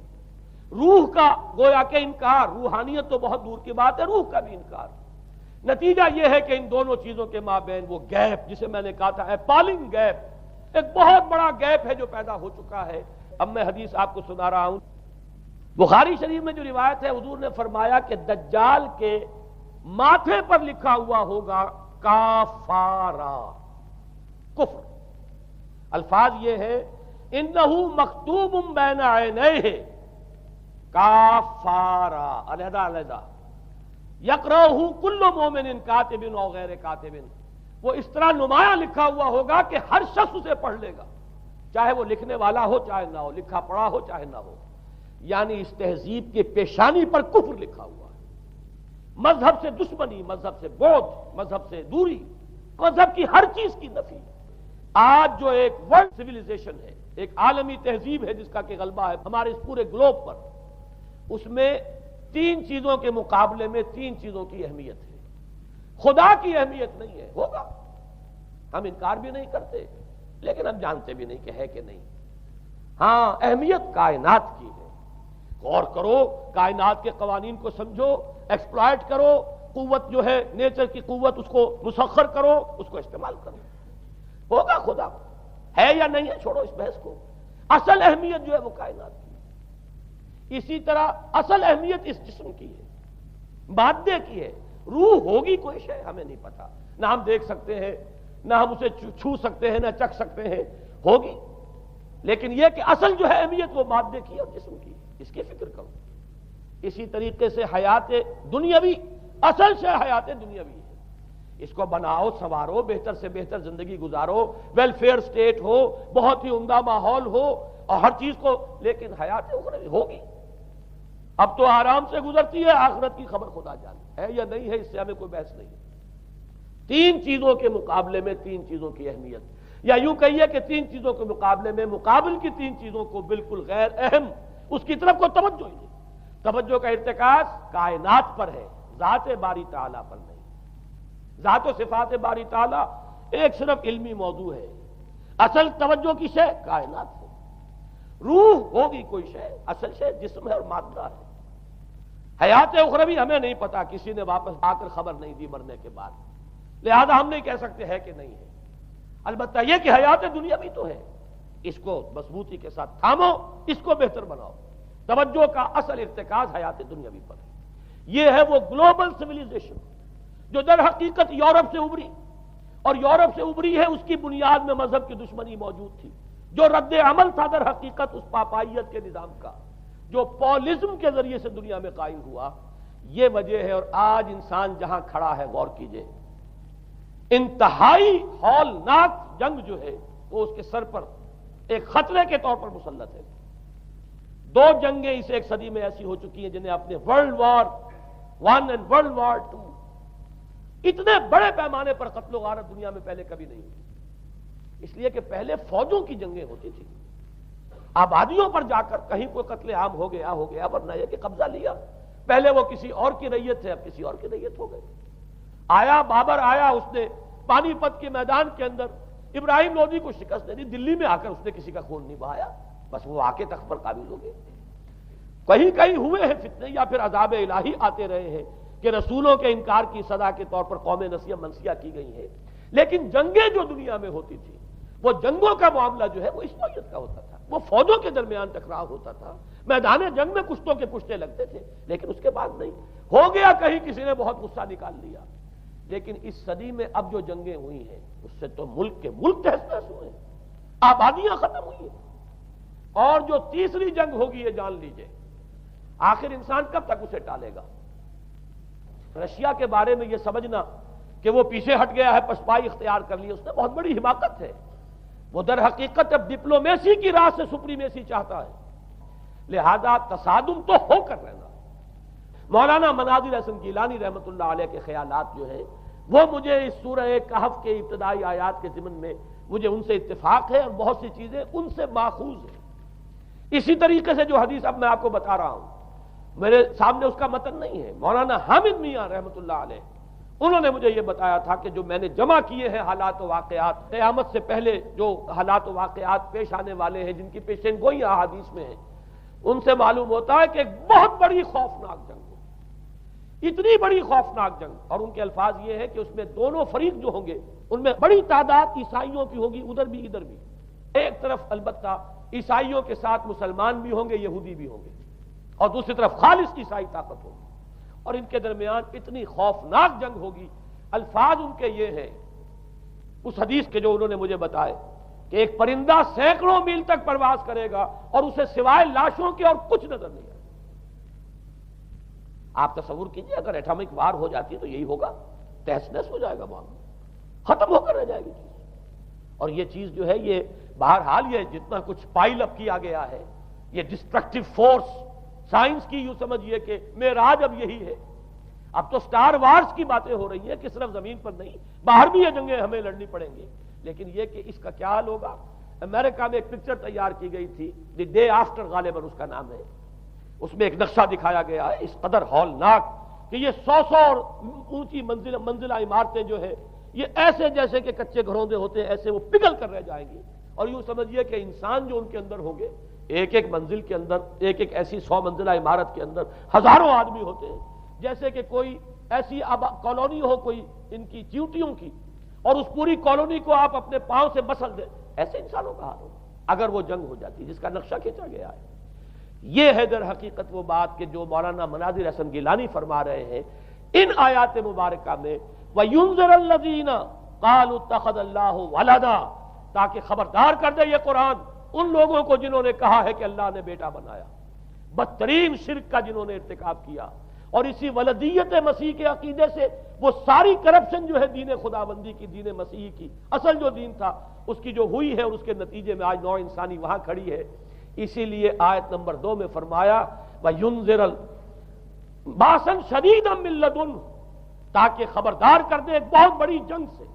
S1: روح کا گویا کہ انکار، روحانیت تو بہت دور کی بات ہے، روح کا بھی انکار. نتیجہ یہ ہے کہ ان دونوں چیزوں کے مابین وہ گیپ جسے میں نے کہا تھا ایپالنگ گیپ، ایک بہت بڑا گیپ ہے جو پیدا ہو چکا ہے. اب میں حدیث آپ کو سنا رہا ہوں. بخاری شریف میں جو روایت ہے حضور نے فرمایا کہ دجال کے ماتھے پر لکھا ہوا ہوگا کافارا، کفر. الفاظ یہ ہے انہو مکتوب بین عینیہ کافارا، علیحدہ علیحدہ، یقرأہ کل مومن کاتب او غیر کاتب. وہ اس طرح نمایاں لکھا ہوا ہوگا کہ ہر شخص اسے پڑھ لے گا، چاہے وہ لکھنے والا ہو چاہے نہ ہو، لکھا پڑھا ہو چاہے نہ ہو. یعنی اس تہذیب کے پیشانی پر کفر لکھا ہوا ہے. مذہب سے دشمنی، مذہب سے بودھ، مذہب سے دوری، مذہب کی ہر چیز کی نفی. آج جو ایک ورلڈ سویلائزیشن ہے، ایک عالمی تہذیب ہے جس کا کہ غلبہ ہے ہمارے اس پورے گلوب پر، اس میں 3 چیزوں کے مقابلے میں 3 چیزوں کی اہمیت ہے. خدا کی اہمیت نہیں ہے، ہوگا، ہم انکار بھی نہیں کرتے، لیکن ہم جانتے بھی نہیں کہ ہے کہ نہیں. ہاں اہمیت کائنات کی ہے، غور کرو، کائنات کے قوانین کو سمجھو، ایکسپلائٹ کرو، قوت جو ہے نیچر کی قوت اس کو مسخر کرو، اس کو استعمال کرو، ہوگا خدا ہے یا نہیں ہے، چھوڑو اس بحث کو۔ اصل اہمیت جو ہے وہ کائنات کی، اسی طرح اصل اہمیت اس جسم کی ہے، مادے کی ہے۔ روح ہوگی کوئی شے ہمیں نہیں پتا، نہ ہم دیکھ سکتے ہیں، نہ ہم اسے چھو سکتے ہیں، نہ چکھ سکتے ہیں، ہوگی، لیکن یہ کہ اصل جو ہے اہمیت وہ مادے کی اور جسم کی، اس کی فکر کرو۔ اسی طریقے سے حیات دنیاوی، اصل شے حیات دنیاوی ہے، اس کو بناؤ، سنوارو، بہتر سے بہتر زندگی گزارو، ویلفیئر سٹیٹ ہو، بہت ہی عمدہ ماحول ہو اور ہر چیز کو، لیکن حیات اخروی ہوگی۔ اب تو آرام سے گزرتی ہے، آخرت کی خبر خدا جانے ہے یا نہیں ہے، اس سے ہمیں کوئی بحث نہیں ہے۔ تین چیزوں کے مقابلے میں تین چیزوں کی اہمیت، یا یوں کہیے کہ تین چیزوں کے مقابلے میں مقابل کی تین چیزوں کو بالکل غیر اہم، اس کی طرف کوئی توجہ ہی نہیں۔ توجہ کا ارتکاز کائنات پر ہے، ذات باری تعالیٰ پر نہیں۔ ذات و صفات باری تعالیٰ ایک صرف علمی موضوع ہے، اصل توجہ کی شے کائنات ہے۔ روح ہوگی کوئی شے، اصل شے جسم ہے اور مادہ ہے۔ حیات اخروی ہمیں نہیں پتا، کسی نے واپس آ کر خبر نہیں دی مرنے کے بعد، لہذا ہم نہیں کہہ سکتے ہے کہ نہیں ہے۔ البتہ یہ کہ حیات دنیا بھی تو ہے، اس کو مضبوطی کے ساتھ تھامو، اس کو بہتر بناؤ۔ توجہ کا اصل ارتکاز حیات دنیاوی پر ہے۔ یہ ہے وہ گلوبل سویلائزیشن جو در حقیقت یورپ سے ابری، اور یورپ سے ابری ہے، اس کی بنیاد میں مذہب کی دشمنی موجود تھی، جو رد عمل تھا در حقیقت اس پاپائیت کے نظام کا جو پولزم کے ذریعے سے دنیا میں قائم ہوا۔ یہ وجہ ہے، اور آج انسان جہاں کھڑا ہے غور کیجئے، انتہائی ہولناک جنگ جو ہے وہ اس کے سر پر ایک خطرے کے طور پر مسلط ہے۔ دو جنگیں اس ایک صدی میں ایسی ہو چکی ہیں جنہیں اپنے ورلڈ وار 1 اور ورلڈ وار 2 اتنے بڑے پیمانے پر قتل و غارت دنیا میں پہلے کبھی نہیں ہوئی، اس لیے کہ پہلے فوجوں کی جنگیں ہوتی تھی، آبادیوں پر جا کر کہیں کوئی قتل عام ہو گیا، ورنہ یہ کہ قبضہ لیا، پہلے وہ کسی اور کی ریت تھے، اب کسی اور کی ریت ہو گئے۔ آیا بابر آیا، اس نے پانی پت کے میدان کے اندر ابراہیم لودھی کو شکست دے دی، دلی میں آ کر اس نے کسی کا خون نہیں بہایا، بس وہ آ کے تخت پر قابض ہو گئے۔ کہیں کہیں ہوئے ہیں فتنے، یا پھر عذاب الہی آتے رہے ہیں کہ رسولوں کے انکار کی سزا کے طور پر قوم نسیہ منسیہ کی گئی ہے، لیکن جنگیں جو دنیا میں ہوتی تھی، وہ جنگوں کا معاملہ جو ہے وہ اس نوعیت کا ہوتا تھا، وہ فوجوں کے درمیان ٹکراؤ ہوتا تھا، میدان جنگ میں کشتوں کے پشتے لگتے تھے، لیکن اس کے بعد نہیں ہو گیا، کہیں کسی نے بہت غصہ نکال لیا۔ لیکن اس صدی میں اب جو جنگیں ہوئی ہیں اس سے تو ملک کے ملک تہس نہس ہوئے ہیں، آبادیاں ختم ہوئی ہیں، اور جو تیسری جنگ ہوگی یہ جان لیجئے، آخر انسان کب تک اسے ٹالے گا؟ رشیا کے بارے میں یہ سمجھنا کہ وہ پیچھے ہٹ گیا ہے، پشپائی اختیار کر لی، اس نے بہت بڑی حماقت ہے۔ وہ در حقیقت اب ڈپلومیسی کی راہ سے سپریمیسی چاہتا ہے، لہذا تصادم تو ہو کر رہنا۔ مولانا مناظر حسن گیلانی رحمۃ اللہ علیہ کے خیالات جو ہیں وہ مجھے اس سورہ کہف کے ابتدائی آیات کے ضمن میں مجھے ان سے اتفاق ہے، اور بہت سی چیزیں ان سے ماخوذ ہیں۔ اسی طریقے سے جو حدیث اب میں آپ کو بتا رہا ہوں، میرے سامنے اس کا متن نہیں ہے، مولانا حامد میاں رحمۃ اللہ علیہ انہوں نے مجھے یہ بتایا تھا کہ جو میں نے جمع کیے ہیں حالات و واقعات، قیامت سے پہلے جو حالات و واقعات پیش آنے والے ہیں، جن کی پیشین گوئی احادیث میں ہیں، ان سے معلوم ہوتا ہے کہ ایک بہت بڑی خوفناک جنگ، اتنی بڑی خوفناک جنگ، اور ان کے الفاظ یہ ہے کہ اس میں دونوں فریق جو ہوں گے ان میں بڑی تعداد عیسائیوں کی ہوگی، ادھر بھی ادھر بھی، ایک طرف البتہ عیسائیوں کے ساتھ مسلمان بھی ہوں گے، یہودی بھی ہوں گے، اور دوسری طرف خالص عیسائی طاقت ہوگی، اور ان کے درمیان اتنی خوفناک جنگ ہوگی۔ الفاظ ان کے یہ ہیں اس حدیث کے جو انہوں نے مجھے بتائے کہ ایک پرندہ سینکڑوں میل تک پرواز کرے گا اور اسے سوائے لاشوں کے اور کچھ نظر نہیں آئے۔ آپ تصور کیجئے اگر ایٹامک وار ہو جاتی ہے تو یہی ہوگا، تہس نہس ہو جائے گا، معاملہ ختم ہو کر رہ جائے گی چیز۔ اور یہ چیز جو ہے یہ بہرحال یہ جتنا کچھ پائل اپ کیا گیا ہے، یہ ڈسٹرکٹیو فورس سائنس کی یوں سمجھیے کہ معراج اب یہی ہے۔ اب تو سٹار وارز کی باتیں ہو رہی ہیں کہ صرف زمین پر نہیں، باہر بھی یہ جنگیں ہمیں لڑنی پڑیں گی، لیکن یہ کہ اس کا کیا حال ہوگا۔ امریکہ میں ایک پکچر تیار کی گئی تھی، دی ڈے آفٹر غالباً اس کا نام ہے، اس میں ایک نقشہ دکھایا گیا ہے اس قدر ہولناک کہ یہ 100 اور اونچی منزلہ عمارتیں جو ہے یہ ایسے جیسے کہ کچے گھروندے ہوتے ہیں، ایسے وہ پگھل کر رہ جائیں گی، اور یوں سمجھیے کہ انسان جو ان کے اندر ہوں گے ایک ایک منزل کے اندر، ایک ایک ایسی 100 منزلہ عمارت کے اندر ہزاروں آدمی ہوتے ہیں، جیسے کہ کوئی ایسی کالونی ہو کوئی ان کی چیونٹیوں کی، اور اس پوری کالونی کو آپ اپنے پاؤں سے مسل دیں، ایسے انسانوں کا حال ہوگا اگر وہ جنگ ہو جاتی جس کا نقشہ کھینچا گیا ہے۔ یہ ہے در حقیقت وہ بات کہ جو مولانا مناظر حسن گیلانی فرما رہے ہیں ان آیات مبارکہ میں، وَيُنذِرَ الَّذِينَ قَالُوا اتَّخَذَ اللَّهُ وَلَدًا، تاکہ خبردار کر دے یہ قرآن ان لوگوں کو جنہوں نے کہا ہے کہ اللہ نے بیٹا بنایا، بدترین شرک کا جنہوں نے ارتکاب کیا، اور اسی ولدیت مسیح کے عقیدے سے وہ ساری کرپشن جو ہے دین خداوندی کی، دین مسیح کی اصل جو دین تھا اس کی جو ہوئی ہے، اور اس کے نتیجے میں آج نوع انسانی وہاں کھڑی ہے۔ اسی لیے آیت نمبر 2 میں فرمایا وَيُنذِرَ بَأْسًا شَدِيدًا مِّن لَّدُنْهُ، تاکہ خبردار کر دے ایک بہت بڑی جنگ سے۔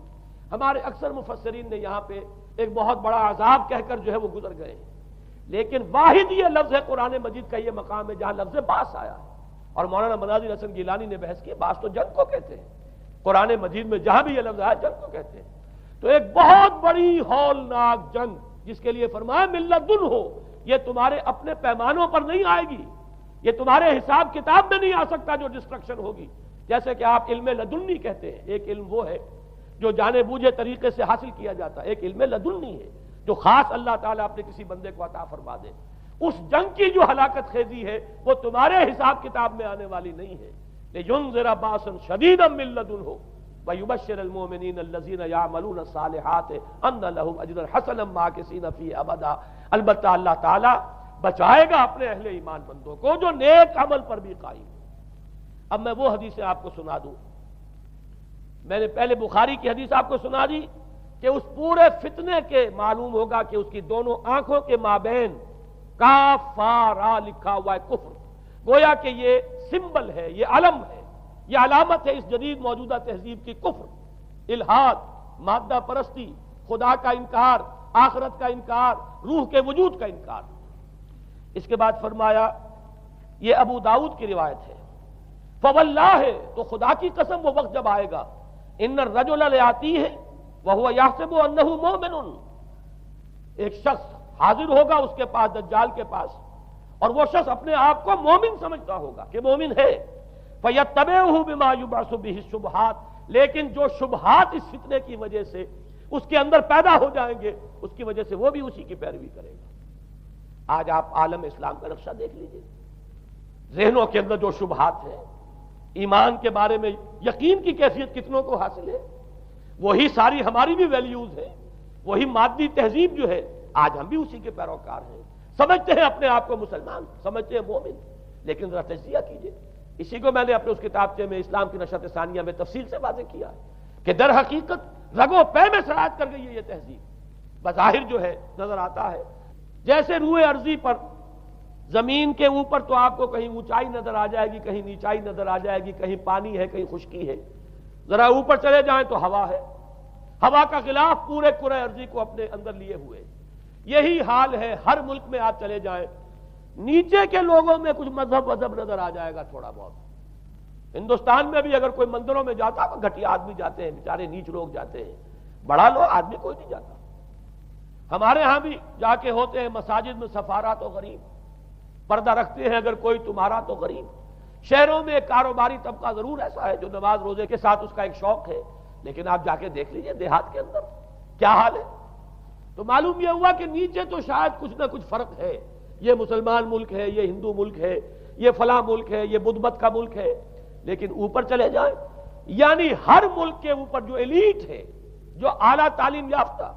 S1: ہمارے اکثر مفسرین نے یہاں پہ ایک بہت بڑا عذاب کہہ کر جو ہے وہ گزر گئے ہیں، لیکن واحد یہ لفظ ہے قرآن مجید کا یہ مقام ہے جہاں لفظ باس آیا ہے، اور مولانا مناظر حسن گیلانی نے بحث کی باس تو جنگ کو کہتے ہیں، قرآن مجید میں جہاں بھی یہ لفظ آیا جنگ کو کہتے ہیں۔ تو ایک بہت بڑی ہولناک جنگ جس کے لیے فرمایا من لدنہ، یہ تمہارے اپنے پیمانوں پر نہیں آئے گی، یہ تمہارے حساب کتاب میں نہیں آ سکتا جو ڈسٹرکشن ہوگی، جیسے کہ آپ علم لدنی کہتے ہیں۔ ایک علم وہ ہے جو جانے بوجھے طریقے سے حاصل کیا جاتا ہے، ایک علم لدنی ہے جو خاص اللہ تعالیٰ اپنے کسی بندے کو عطا فرما دے۔ اس جنگ کی جو ہلاکت خیزی ہے وہ تمہارے حساب کتاب میں آنے والی نہیں ہے۔ لِيُنذِرَ بَأْسًا شَدِيدًا مِّن لَّدُنْهُ وَيُبَشِّرَ الْمُؤْمِنِينَ الَّذِينَ يَعْمَلُونَ الصَّالِحَاتِ أَنَّ لَهُمْ أَجْرًا حَسَنًا مَّاكِثِينَ فِيهِ أَبَدًا۔ البتہ اللہ تعالیٰ بچائے گا اپنے اہل ایمان بندوں کو جو نیک عمل پر بھی قائم۔ اب میں وہ حدیثیں آپ کو سنا دوں، میں نے پہلے بخاری کی حدیث آپ کو سنا دی کہ اس پورے فتنے کے معلوم ہوگا کہ اس کی دونوں آنکھوں کے مابین کافارا لکھا ہوا ہے کفر، گویا کہ یہ سمبل ہے، یہ علم ہے، یہ علامت ہے اس جدید موجودہ تہذیب کی، کفر، الحاد، مادہ پرستی، خدا کا انکار، آخرت کا انکار، روح کے وجود کا انکار۔ اس کے بعد فرمایا یہ ابو داؤد کی روایت ہے، فواللہ، تو خدا کی قسم وہ وقت جب آئے گا، ان الرجل لیاتیہ وہو یحسب انہ مومن، ایک شخص حاضر ہوگا اس کے پاس، دجال کے پاس، اور وہ شخص اپنے آپ کو مومن سمجھتا ہوگا کہ مومن ہے، فیتبعہ بما یبعث بہ الشبہات، لیکن جو شبہات اس فتنے کی وجہ سے اس کے اندر پیدا ہو جائیں گے اس کی وجہ سے وہ بھی اسی کی پیروی کرے گا۔ آج آپ عالم اسلام کا نقشہ دیکھ لیجئے، ذہنوں کے اندر جو شبہات ہیں، ایمان کے بارے میں یقین کی کیفیت کتنوں کو حاصل ہے، وہی ساری ہماری بھی ویلیوز ہیں، وہی مادی تہذیب جو ہے، آج ہم بھی اسی کے پیروکار ہیں، سمجھتے ہیں اپنے آپ کو مسلمان، سمجھتے ہیں مومن، لیکن ذرا تجزیہ کیجئے۔ اسی کو میں نے اپنے اس کتابچے میں اسلام کی نشأت ثانیہ میں تفصیل سے واضح کیا ہے کہ در حقیقت رگ و پے میں سرایت کر گئی ہے یہ تہذیب، بظاہر جو ہے نظر آتا ہے جیسے روئے ارضی پر، زمین کے اوپر تو آپ کو کہیں اونچائی نظر آ جائے گی، کہیں نیچائی نظر آ جائے گی، کہیں پانی ہے کہیں خشکی ہے، ذرا اوپر چلے جائیں تو ہوا ہے، ہوا کا غلاف پورے کرۂ ارضی کو اپنے اندر لیے ہوئے۔ یہی حال ہے ہر ملک میں آپ چلے جائیں، نیچے کے لوگوں میں کچھ مذہب نظر آ جائے گا تھوڑا بہت۔ ہندوستان میں بھی اگر کوئی مندروں میں جاتا تو گھٹیا آدمی جاتے ہیں، بیچارے نیچ لوگ جاتے ہیں، بڑا لوگ آدمی کوئی نہیں جاتا۔ ہمارے ہاں بھی جا کے ہوتے ہیں مساجد میں سفارا تو غریب، پردہ رکھتے ہیں اگر کوئی تمہارا تو غریب۔ شہروں میں ایک کاروباری طبقہ ضرور ایسا ہے جو نماز روزے کے ساتھ اس کا ایک شوق ہے، لیکن آپ جا کے دیکھ لیجئے دیہات کے اندر کیا حال ہے۔ تو معلوم یہ ہوا کہ نیچے تو شاید کچھ نہ کچھ فرق ہے، یہ مسلمان ملک ہے، یہ ہندو ملک ہے، یہ فلاں ملک ہے، یہ بدھ مت کا ملک ہے، لیکن اوپر چلے جائیں یعنی ہر ملک کے اوپر جو ایلیٹ ہے، جو اعلیٰ تعلیم یافتہ،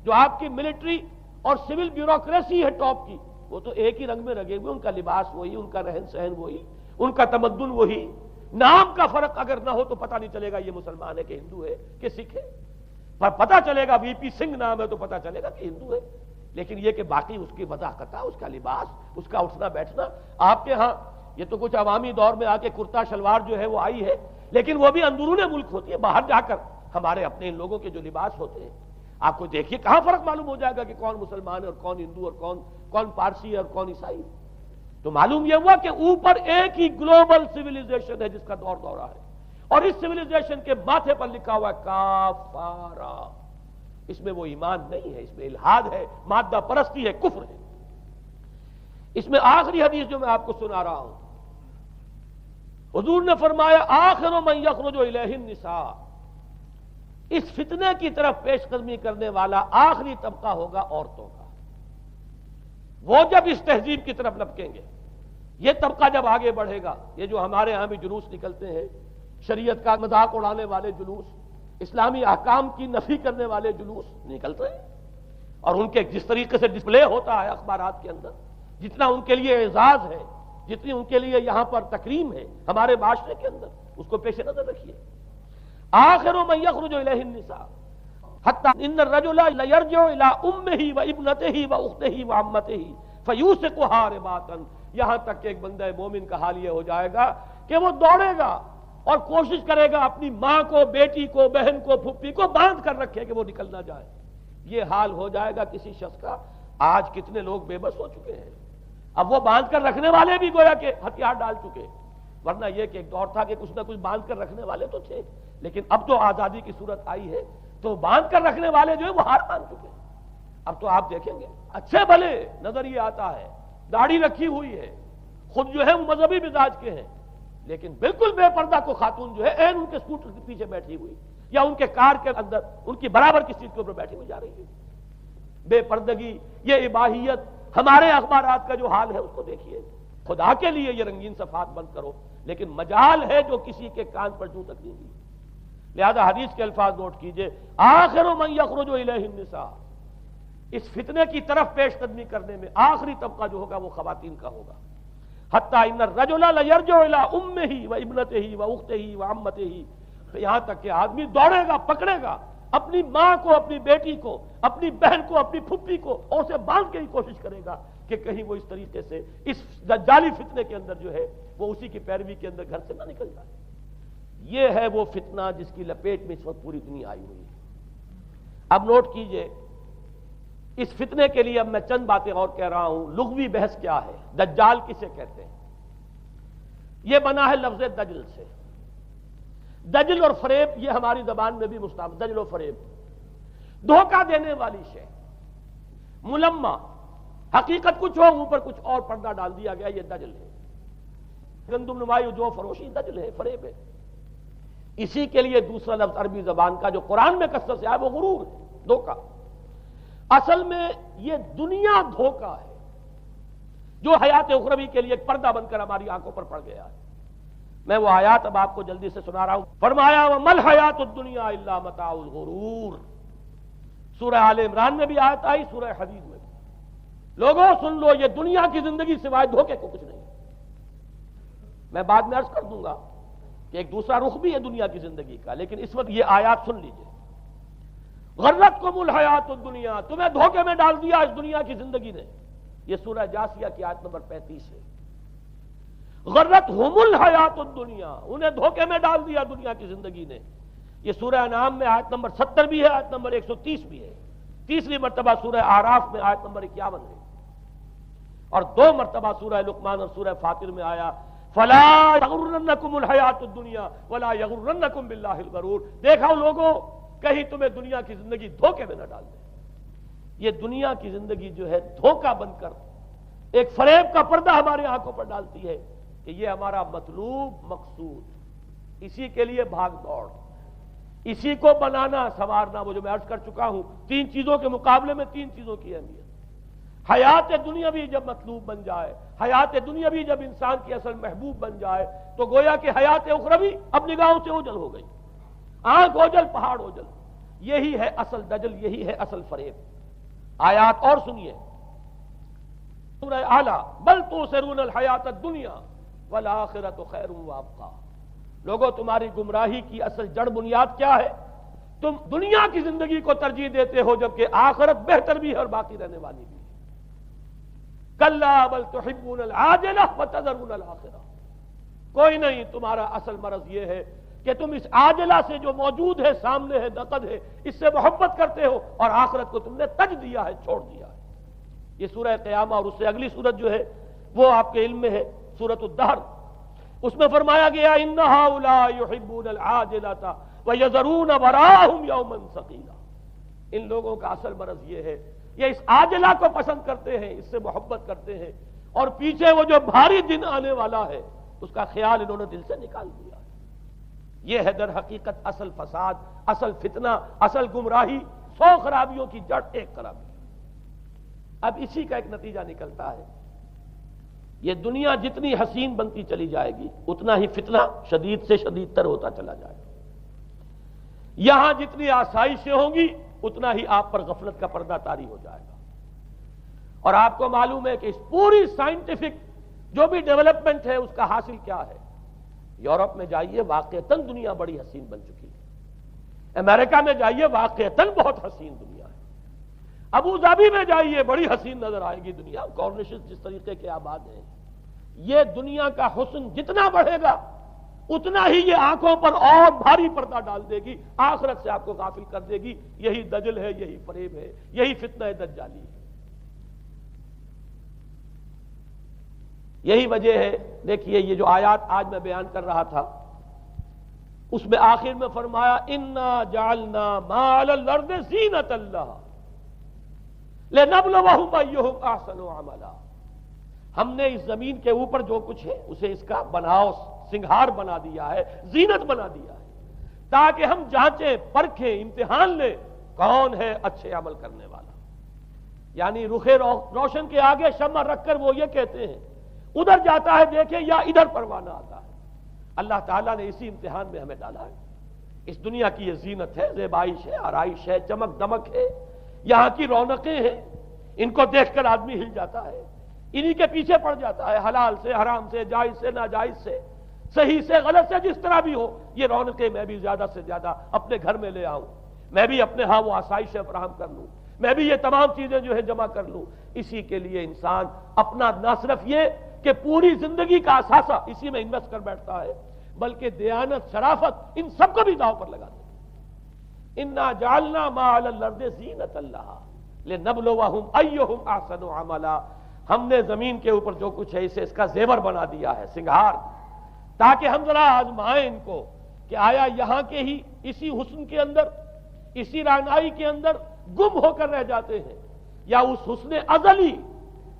S1: جو آپ کی ملٹری اور سول بیوروکریسی ہے ٹاپ کی، وہ تو ایک ہی رنگ میں رگے ہوئے، ان کا لباس وہی، ان کا رہن سہن وہی، ان کا تمدن وہی، نام کا فرق اگر نہ ہو تو پتہ نہیں چلے گا یہ مسلمان ہے کہ ہندو ہے کہ سکھ ہے، پر پتہ چلے گا وی پی سنگھ نام ہے تو پتہ چلے گا کہ ہندو ہے، لیکن یہ کہ باقی اس کی وضاحت، اس کا لباس، اس کا اٹھنا بیٹھنا، آپ کے ہاں یہ تو کچھ عوامی دور میں آ کے کرتا شلوار جو ہے وہ آئی ہے، لیکن وہ بھی اندرون ملک ہوتی ہے، باہر جا کر ہمارے اپنے ان لوگوں کے جو لباس ہوتے ہیں آپ کو دیکھیے کہاں فرق معلوم ہو جائے گا کہ کون مسلمان ہے اور کون ہندو اور کون پارسی ہے اور کون عیسائی۔ تو معلوم یہ ہوا کہ اوپر ایک ہی گلوبل سویلائزیشن ہے جس کا دور دورہ ہے، اور اس سویلائزیشن کے ماتھے پر لکھا ہوا ہے کافارا، اس میں وہ ایمان نہیں ہے، اس میں الحاد ہے، مادہ پرستی ہے، کفر ہے۔ اس میں آخری حدیث جو میں آپ کو سنا رہا ہوں، حضور نے فرمایا آخر من یخرج الیہ النساء، اس فتنے کی طرف پیش قدمی کرنے والا آخری طبقہ ہوگا عورتوں کا۔ وہ جب اس تہذیب کی طرف لپکیں گے، یہ طبقہ جب آگے بڑھے گا، یہ جو ہمارے ہاں بھی جلوس نکلتے ہیں، شریعت کا مذاق اڑانے والے جلوس، اسلامی احکام کی نفی کرنے والے جلوس نکلتے ہیں، اور ان کے جس طریقے سے ڈسپلے ہوتا ہے اخبارات کے اندر، جتنا ان کے لیے اعزاز ہے، جتنی ان کے لیے یہاں پر تکریم ہے ہمارے معاشرے کے اندر، اس کو پیش نظر رکھیے۔ آخر من یخرج الیہ النساء حتی ان الرجل لیرجع الی امہ و ابنتہ و اختہ و عمتہ فیوثقها رباطا، یہاں تک کہ ایک بندہ مومن کا حال یہ ہو جائے گا کہ وہ دوڑے گا اور کوشش کرے گا اپنی ماں کو، بیٹی کو، بہن کو، پھپھی کو باندھ کر رکھے کہ وہ نکل نہ جائے۔ یہ حال ہو جائے گا کسی شخص کا۔ آج کتنے لوگ بے بس ہو چکے ہیں، اب وہ باندھ کر رکھنے والے بھی گویا کہ ہتھیار ڈال چکے، ورنہ یہ کہ ایک دور تھا کہ کچھ نہ کچھ باندھ کر رکھنے والے تو تھے، لیکن اب تو آزادی کی صورت آئی ہے تو باندھ کر رکھنے والے جو ہے وہ ہار مان چکے۔ اب تو آپ دیکھیں گے اچھے بھلے نظر یہ آتا ہے، داڑھی رکھی ہوئی ہے، خود جو ہے وہ مذہبی مزاج کے ہیں، لیکن بالکل بے پردہ کو خاتون جو ہے این ان کے اسکوٹر کے پیچھے بیٹھی ہوئی یا ان کے کار کے اندر ان کی برابر کی سیٹ کے اوپر بیٹھی ہوئی جا رہی ہے۔ بے پردگی، یہ اباحیت، ہمارے اخبارات کا جو حال ہے اس کو دیکھیے۔ خدا کے لیے یہ رنگین صفحات بند کرو، لیکن مجال ہے جو کسی کے کان پر جوں تک نہیں دی۔ لہذا حدیث کے الفاظ نوٹ کیجئے، آخر من یخرج الیہ النساء، اس فتنے کی طرف پیش قدمی کرنے میں آخری طبقہ جو ہوگا وہ خواتین کا ہوگا۔ حتی ان الرجل لیرجع الی امہ و ابنتہ و اختہ و عمتہ، یہاں تک کہ آدمی دوڑے گا، پکڑے گا اپنی ماں کو، اپنی بیٹی کو، اپنی بہن کو، اپنی پھپھی کو، اور اسے باندھ کے ہی کوشش کرے گا کہ کہیں وہ اس طریقے سے اس دجالی فتنے کے اندر جو ہے وہ اسی کی پیروی کے اندر گھر سے نہ نکل جائے۔ یہ ہے وہ فتنہ جس کی لپیٹ میں اس وقت پوری دنیا آئی ہوئی ہے۔ اب نوٹ کیجئے، اس فتنے کے لیے اب میں چند باتیں اور کہہ رہا ہوں۔ لغوی بحث کیا ہے؟ دجال کسے کہتے ہیں؟ یہ بنا ہے لفظ دجل سے۔ دجل اور فریب یہ ہماری زبان میں بھی مستعمل، دجل و فریب، دھوکہ دینے والی شے، ملمہ، حقیقت کچھ ہو اوپر کچھ اور پردہ ڈال دیا گیا، یہ دجل ہے۔ گندم نمائی جو فروشی دجل ہے، فریب ہے۔ اسی کے لیے دوسرا لفظ عربی زبان کا جو قرآن میں کثرت سے آیا وہ غرور ہے، دھوکہ۔ اصل میں یہ دنیا دھوکہ ہے جو حیات اخروی کے لیے ایک پردہ بن کر ہماری آنکھوں پر پڑ گیا ہے۔ میں وہ آیات اب آپ کو جلدی سے سنا رہا ہوں۔ فرمایا وَمَا الْحَيَاةُ الدُّنْيَا إِلَّا مَتَاعُ الْغُرُورِ، سورہ آل عمران میں بھی آیت آئی، سورہ حدید میں بھی۔ لوگوں سن لو، یہ دنیا کی زندگی سوائے دھوکے کو کچھ نہیں۔ میں بعد میں عرض کر دوں گا کہ ایک دوسرا رخ بھی ہے دنیا کی زندگی کا، لیکن اس وقت یہ آیات سن لیجئے۔ غرتکم الحیات الدنیا، تمہیں دھوکے میں ڈال دیا اس دنیا کی زندگی نے، یہ سورہ جاسیہ کی آیت نمبر 35 ہے۔ غرتہم الحیات الدنیا، انہیں دھوکے میں ڈال دیا دنیا کی زندگی نے، یہ سورہ انعام میں آیت نمبر 70 بھی ہے، آیت نمبر 130 بھی ہے۔ تیسری مرتبہ سورہ اعراف میں آیت نمبر 51 ہے، اور 2 مرتبہ سورہ لقمان اور سورہ فاطر میں آیا فلا یغرنکم الحیات الدنیا ولا یغرنکم باللہ الغرور۔ دیکھو لوگوں، کہیں تمہیں دنیا کی زندگی دھوکے میں نہ ڈال دے۔ یہ دنیا کی زندگی جو ہے دھوکہ بن کر ایک فریب کا پردہ ہمارے آنکھوں پر ڈالتی ہے کہ یہ ہمارا مطلوب مقصود، اسی کے لیے بھاگ دوڑ، اسی کو بنانا سنوارنا۔ وہ جو میں عرض کر چکا ہوں، 3 چیزوں کے مقابلے میں 3 چیزوں کی اہمیت۔ حیات دنیاوی جب مطلوب بن جائے، حیات دنیاوی جب انسان کی اصل محبوب بن جائے، تو گویا کہ حیات اخروی اب نگاہوں سے اوجھل ہو گئی، آنکھ اوجھل پہاڑ اوجھل۔ یہی ہے اصل دجل، یہی ہے اصل فریب۔ آیات اور سنیے، سورہ اعلیٰ، بل تؤثرون الحیات الدنیا والآخرۃ خیر وابقیٰ۔ لوگوں، تمہاری گمراہی کی اصل جڑ بنیاد کیا ہے؟ تم دنیا کی زندگی کو ترجیح دیتے ہو، جبکہ آخرت بہتر بھی ہے اور باقی رہنے والی بھی ہے۔ کلا بل تحبون العاجلہ وتذرون الآخرہ۔ کوئی نہیں، تمہارا اصل مرض یہ ہے کہ تم اس عاجلہ سے جو موجود ہے، سامنے ہے، نقد ہے، اس سے محبت کرتے ہو، اور آخرت کو تم نے تج دیا ہے، چھوڑ دیا ہے۔ یہ سورہ قیامہ اور اس سے اگلی سورت جو ہے وہ آپ کے علم میں ہے، سورۃ الدہر۔ اس میں فرمایا گیا ان ہؤلاء یحبون العاجلۃ ویذرون وراءہم یوما ثقیلا۔ ان لوگوں کا اصل مرض یہ ہے، یہ اس عاجلہ کو پسند کرتے ہیں، اس سے محبت کرتے ہیں، اور پیچھے وہ جو بھاری دن آنے والا ہے اس کا خیال انہوں نے دل سے نکال دیا. یہ ہے در حقیقت اصل فساد، اصل فتنہ، اصل گمراہی. 100 خرابیوں کی جڑ ایک خرابی. اب اسی کا ایک نتیجہ نکلتا ہے، یہ دنیا جتنی حسین بنتی چلی جائے گی اتنا ہی فتنہ شدید سے شدید تر ہوتا چلا جائے گا. یہاں جتنی آسائشیں ہوں گی اتنا ہی آپ پر غفلت کا پردہ طاری ہو جائے گا. اور آپ کو معلوم ہے کہ اس پوری سائنٹیفک جو بھی ڈیولپمنٹ ہے اس کا حاصل کیا ہے. یورپ میں جائیے واقعتاً دنیا بڑی حسین بن چکی ہے. امریکہ میں جائیے واقعتاً بہت حسین دنیا ہے. ابو ظبی میں جائیے بڑی حسین نظر آئے گی دنیا. کارنیشز جس طریقے کے آباد ہیں. یہ دنیا کا حسن جتنا بڑھے گا اتنا ہی یہ آنکھوں پر اور بھاری پردہ ڈال دے گی، آخرت سے آپ کو غافل کر دے گی. یہی دجل ہے، یہی فریب ہے، یہی فتنہ دجالی ہے. یہی وجہ ہے. دیکھیے یہ جو آیات آج میں بیان کر رہا تھا اس میں آخر میں فرمایا انا جعلنا ما علی الارض زینۃ اللہ لنبلوہم ایہم احسن عملا. ہم نے اس زمین کے اوپر جو کچھ ہے اسے اس کا بناؤ سنگھار بنا دیا ہے، زینت بنا دیا ہے، تاکہ ہم جانچیں پرکھیں امتحان لیں کون ہے اچھے عمل کرنے والا. یعنی رخ روشن کے آگے شمع رکھ کر وہ یہ کہتے ہیں ادھر جاتا ہے دیکھیں یا ادھر پروانہ آتا ہے. اللہ تعالیٰ نے اسی امتحان میں ہمیں ڈالا ہے. اس دنیا کی یہ زینت ہے، زیبائش ہے، آرائش ہے، چمک دمک ہے، یہاں کی رونقیں ہیں. ان کو دیکھ کر آدمی ہل جاتا ہے، انہی کے پیچھے پڑ جاتا ہے. حلال سے حرام سے، جائز سے ناجائز سے، صحیح سے غلط سے، جس طرح بھی ہو یہ رونقیں میں بھی زیادہ سے زیادہ اپنے گھر میں لے آؤں، میں بھی اپنے ہاں وہ آسائشیں فراہم کر لوں، میں بھی یہ تمام چیزیں جو ہے جمع کر لوں. اسی کے لیے انسان اپنا نہ صرف یہ کہ پوری زندگی کا اثاثہ اسی میں انویسٹ کر بیٹھتا ہے بلکہ دیانت، شرافت، ان سب کو بھی داؤ پر لگا دیتا ہے. انا جعلنا ما علی الارض زینۃ اللہ لنبلوہم ایہم احسن عملا. ہم نے زمین کے اوپر جو کچھ ہے اسے اس کا زیور بنا دیا ہے، سنگھار، تاکہ ہم ذرا آزمائیں ان کو کہ آیا یہاں کے ہی اسی حسن کے اندر، اسی رعنائی کے اندر گم ہو کر رہ جاتے ہیں یا اس حسن ازلی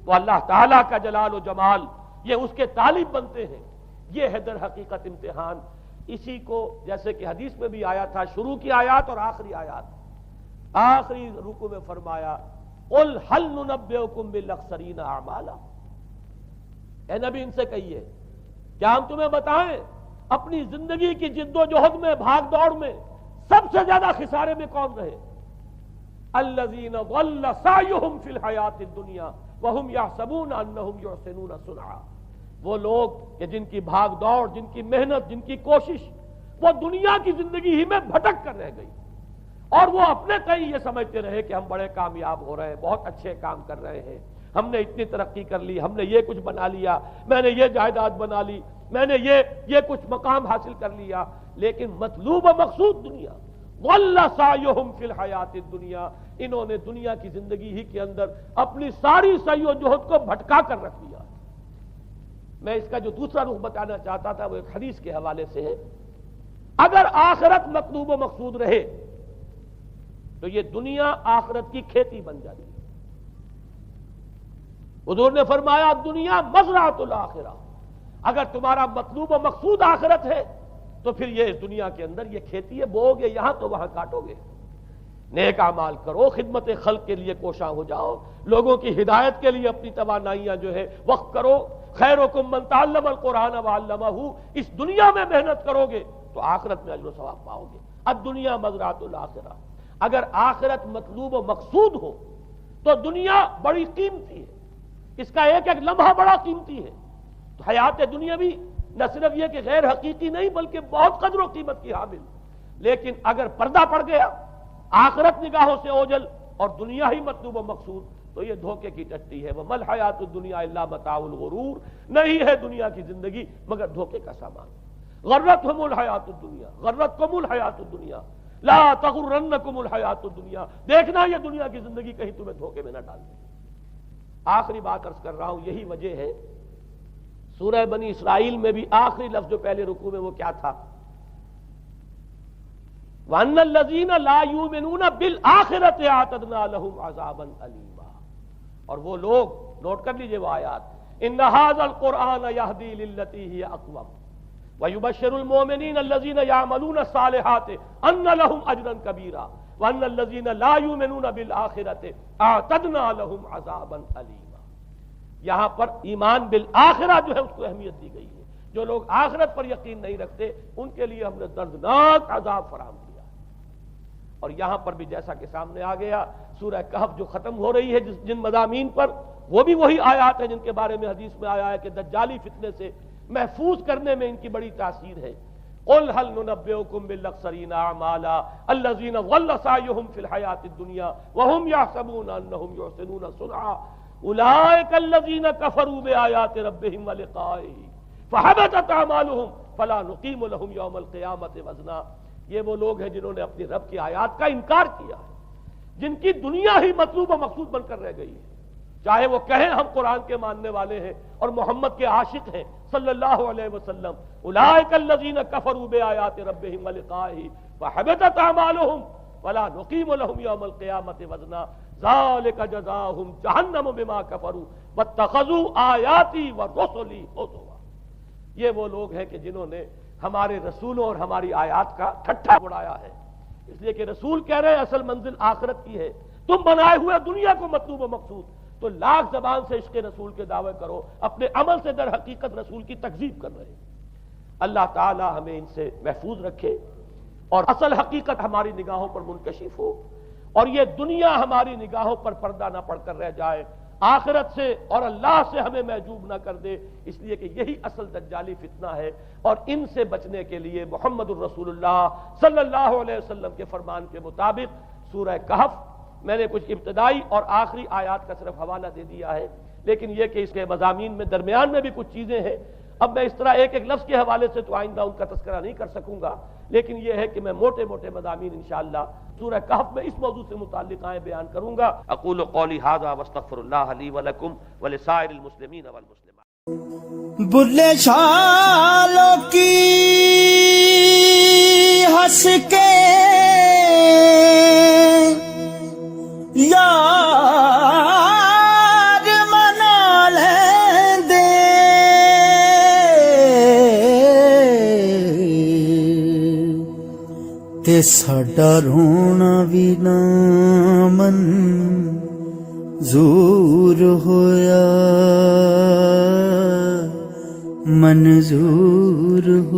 S1: وہ اللہ تعالیٰ کا جلال و جمال یہ اس کے طالب بنتے ہیں. یہ ہے در حقیقت امتحان. اسی کو جیسے کہ حدیث میں بھی آیا تھا، شروع کی آیات اور آخری آیات، آخری رکوع میں فرمایا قل هل ننبئکم بالاخسرین اعمالا. اے نبی ان سے کہیے کیا ہم تمہیں بتائیں اپنی زندگی کی جد و جہد میں، بھاگ دوڑ میں سب سے زیادہ خسارے میں کون رہے؟ الذین ضل سعیہم فی الحیاۃ الدنیا وہم یحسبون انہم یحسنون صنعا. وہ لوگ کہ جن کی بھاگ دوڑ، جن کی محنت، جن کی کوشش وہ دنیا کی زندگی ہی میں بھٹک کر رہ گئی اور وہ اپنے کہیں یہ سمجھتے رہے کہ ہم بڑے کامیاب ہو رہے ہیں، بہت اچھے کام کر رہے ہیں، ہم نے اتنی ترقی کر لی، ہم نے یہ کچھ بنا لیا، میں نے یہ جائیداد بنا لی، میں نے یہ کچھ مقام حاصل کر لیا. لیکن مطلوب و مقصود دنیا. ضل سعیہم فی الحیاۃ الدنیا. انہوں نے دنیا کی زندگی ہی کے اندر اپنی ساری سعی و جہد کو بھٹکا کر رکھ دیا. میں اس کا جو دوسرا رخ بتانا چاہتا تھا وہ ایک حدیث کے حوالے سے ہے. اگر آخرت مطلوب و مقصود رہے تو یہ دنیا آخرت کی کھیتی بن جاتی ہے. حضور نے فرمایا دنیا مزرعۃ الآخرہ. اگر تمہارا مطلوب و مقصود آخرت ہے تو پھر یہ دنیا کے اندر یہ کھیتی ہے، بو گے یہاں تو وہاں کاٹو گے. نیک اعمال کرو، خدمت خلق کے لیے کوشاں ہو جاؤ، لوگوں کی ہدایت کے لیے اپنی توانائیاں جو ہے وقف کرو. خیرکم من تعلم القرآن وعلمہ. اس دنیا میں محنت کرو گے تو آخرت میں اجر و ثواب پاؤ گے. الدنیا مزرعۃ الآخرہ. اگر آخرت مطلوب و مقصود ہو تو دنیا بڑی قیمتی ہے، اس کا ایک ایک لمحہ بڑا قیمتی ہے. تو حیات دنیا بھی نہ صرف یہ کہ غیر حقیقی نہیں بلکہ بہت قدر و قیمت کی حامل. لیکن اگر پردہ پڑ گیا، آخرت نگاہوں سے اوجل اور دنیا ہی مطلوب و مقصود، تو یہ دھوکے کی ٹٹی ہے. وَمَا الْحَيَاةُ الدُّنْيَا إِلَّا مَتَاعُ الْغُرُورِ. نہیں ہے دنیا کی زندگی مگر دھوکے کا سامان. غرتہم الحیات الدنیا، غرتکم الحیات الدنیا، لا تغرنکم الحیات الدنیا. دیکھنا یہ دنیا کی زندگی کہیں تمہیں دھوکے میں نہ ڈال دے. آخری بات عرض کر رہا ہوں، یہی وجہ ہے سورہ بنی اسرائیل میں بھی آخری لفظ جو پہلے رکوع میں وہ کیا تھا؟ وَأَنَّ الَّذِينَ لَا يُؤْمِنُونَ بِالْآخِرَةِ أَعْتَدْنَا لَهُمْ عَذَابًا أَلِيمًا. اور وہ لوگ، نوٹ کر لیجئے وہ آیات، ان ھذا القرآن یہدی للتی ہی اقوم ویبشر المؤمنین الذین یعملون الصالحات ان لهم اجرا کبیرا وان الذین لا یؤمنون بالآخرۃ اعتدنا لهم عذابا الیما. یہاں پر ایمان بالآخرہ جو ہے اس کو اہمیت دی گئی ہے. جو لوگ آخرت پر یقین نہیں رکھتے ان کے لیے ہم نے دردناک عذاب فراہم کیا. اور یہاں پر بھی جیسا کہ سامنے آ گیا سورہ کہف جو ختم ہو رہی ہے جن مضامین پر، وہ بھی وہی آیات ہیں جن کے بارے میں حدیث میں آیا ہے کہ دجالی فتنے سے محفوظ کرنے میں ان کی بڑی تاثیر ہے. قل هل ننبئكم بالاخسرین اعمالا الذین ضل سعیهم فی الحیاۃ الدنیا وهم یحسبون انهم یحسنون صنعا اولئک الذین کفروا بآیات ربهم ولقائه فحبطت اعمالهم فلا نقیم لهم یوم القیامۃ وزنا. یہ وہ لوگ ہیں جنہوں نے اپنی رب کی آیات کا انکار کیا، جن کی دنیا ہی مطلوب و مقصود بن کر رہ گئی ہے. چاہے وہ کہیں ہم قرآن کے ماننے والے ہیں اور محمد کے عاشق ہیں صلی اللہ علیہ وسلم، اولئک الذین کفروا بآیات ربهم ولقائه فحبطت اعمالهم ولا نقیم لهم یوم القیامۃ وزنا ذلک جزاؤہم جہنم بما کفروا واتخذوا آیاتی ورسلی ہزوا. یہ وہ لوگ ہیں کہ جنہوں نے ہمارے رسولوں اور ہماری آیات کا ٹھٹھا اڑایا ہے. اس لیے کہ رسول کہہ رہے ہیں اصل منزل آخرت کی ہے، تم بنائے ہوئے دنیا کو مطلوب و مقصود. تو لاکھ زبان سے عشق رسول کے دعوے کرو، اپنے عمل سے در حقیقت رسول کی تکذیب کر رہے ہیں. اللہ تعالی ہمیں ان سے محفوظ رکھے اور اصل حقیقت ہماری نگاہوں پر منکشف ہو، اور یہ دنیا ہماری نگاہوں پر پردہ نہ پڑ کر رہ جائے، آخرت سے اور اللہ سے ہمیں محجوب نہ کر دے. اس لیے کہ یہی اصل دجالی فتنہ ہے، اور ان سے بچنے کے لیے محمد الرسول اللہ صلی اللہ علیہ وسلم کے فرمان کے مطابق سورہ کہف میں نے کچھ ابتدائی اور آخری آیات کا صرف حوالہ دے دیا ہے، لیکن یہ کہ اس کے مضامین میں درمیان میں بھی کچھ چیزیں ہیں. اب میں اس طرح ایک ایک لفظ کے حوالے سے تو آئندہ ان کا تذکرہ نہیں کر سکوں گا، لیکن یہ ہے کہ میں موٹے موٹے مضامین انشاءاللہ سورہ کہف میں اس موضوع سے متعلق آئے بیان کروں گا. اقول قولی ھذا واستغفر اللہ لی ولکم ولسائر المسلمین والمسلمات.
S2: بلے شالوں کی ہنس کے یار منا لیں دے، تے ساڈا رونا بھی نہ منظور ہویا، منظور ہو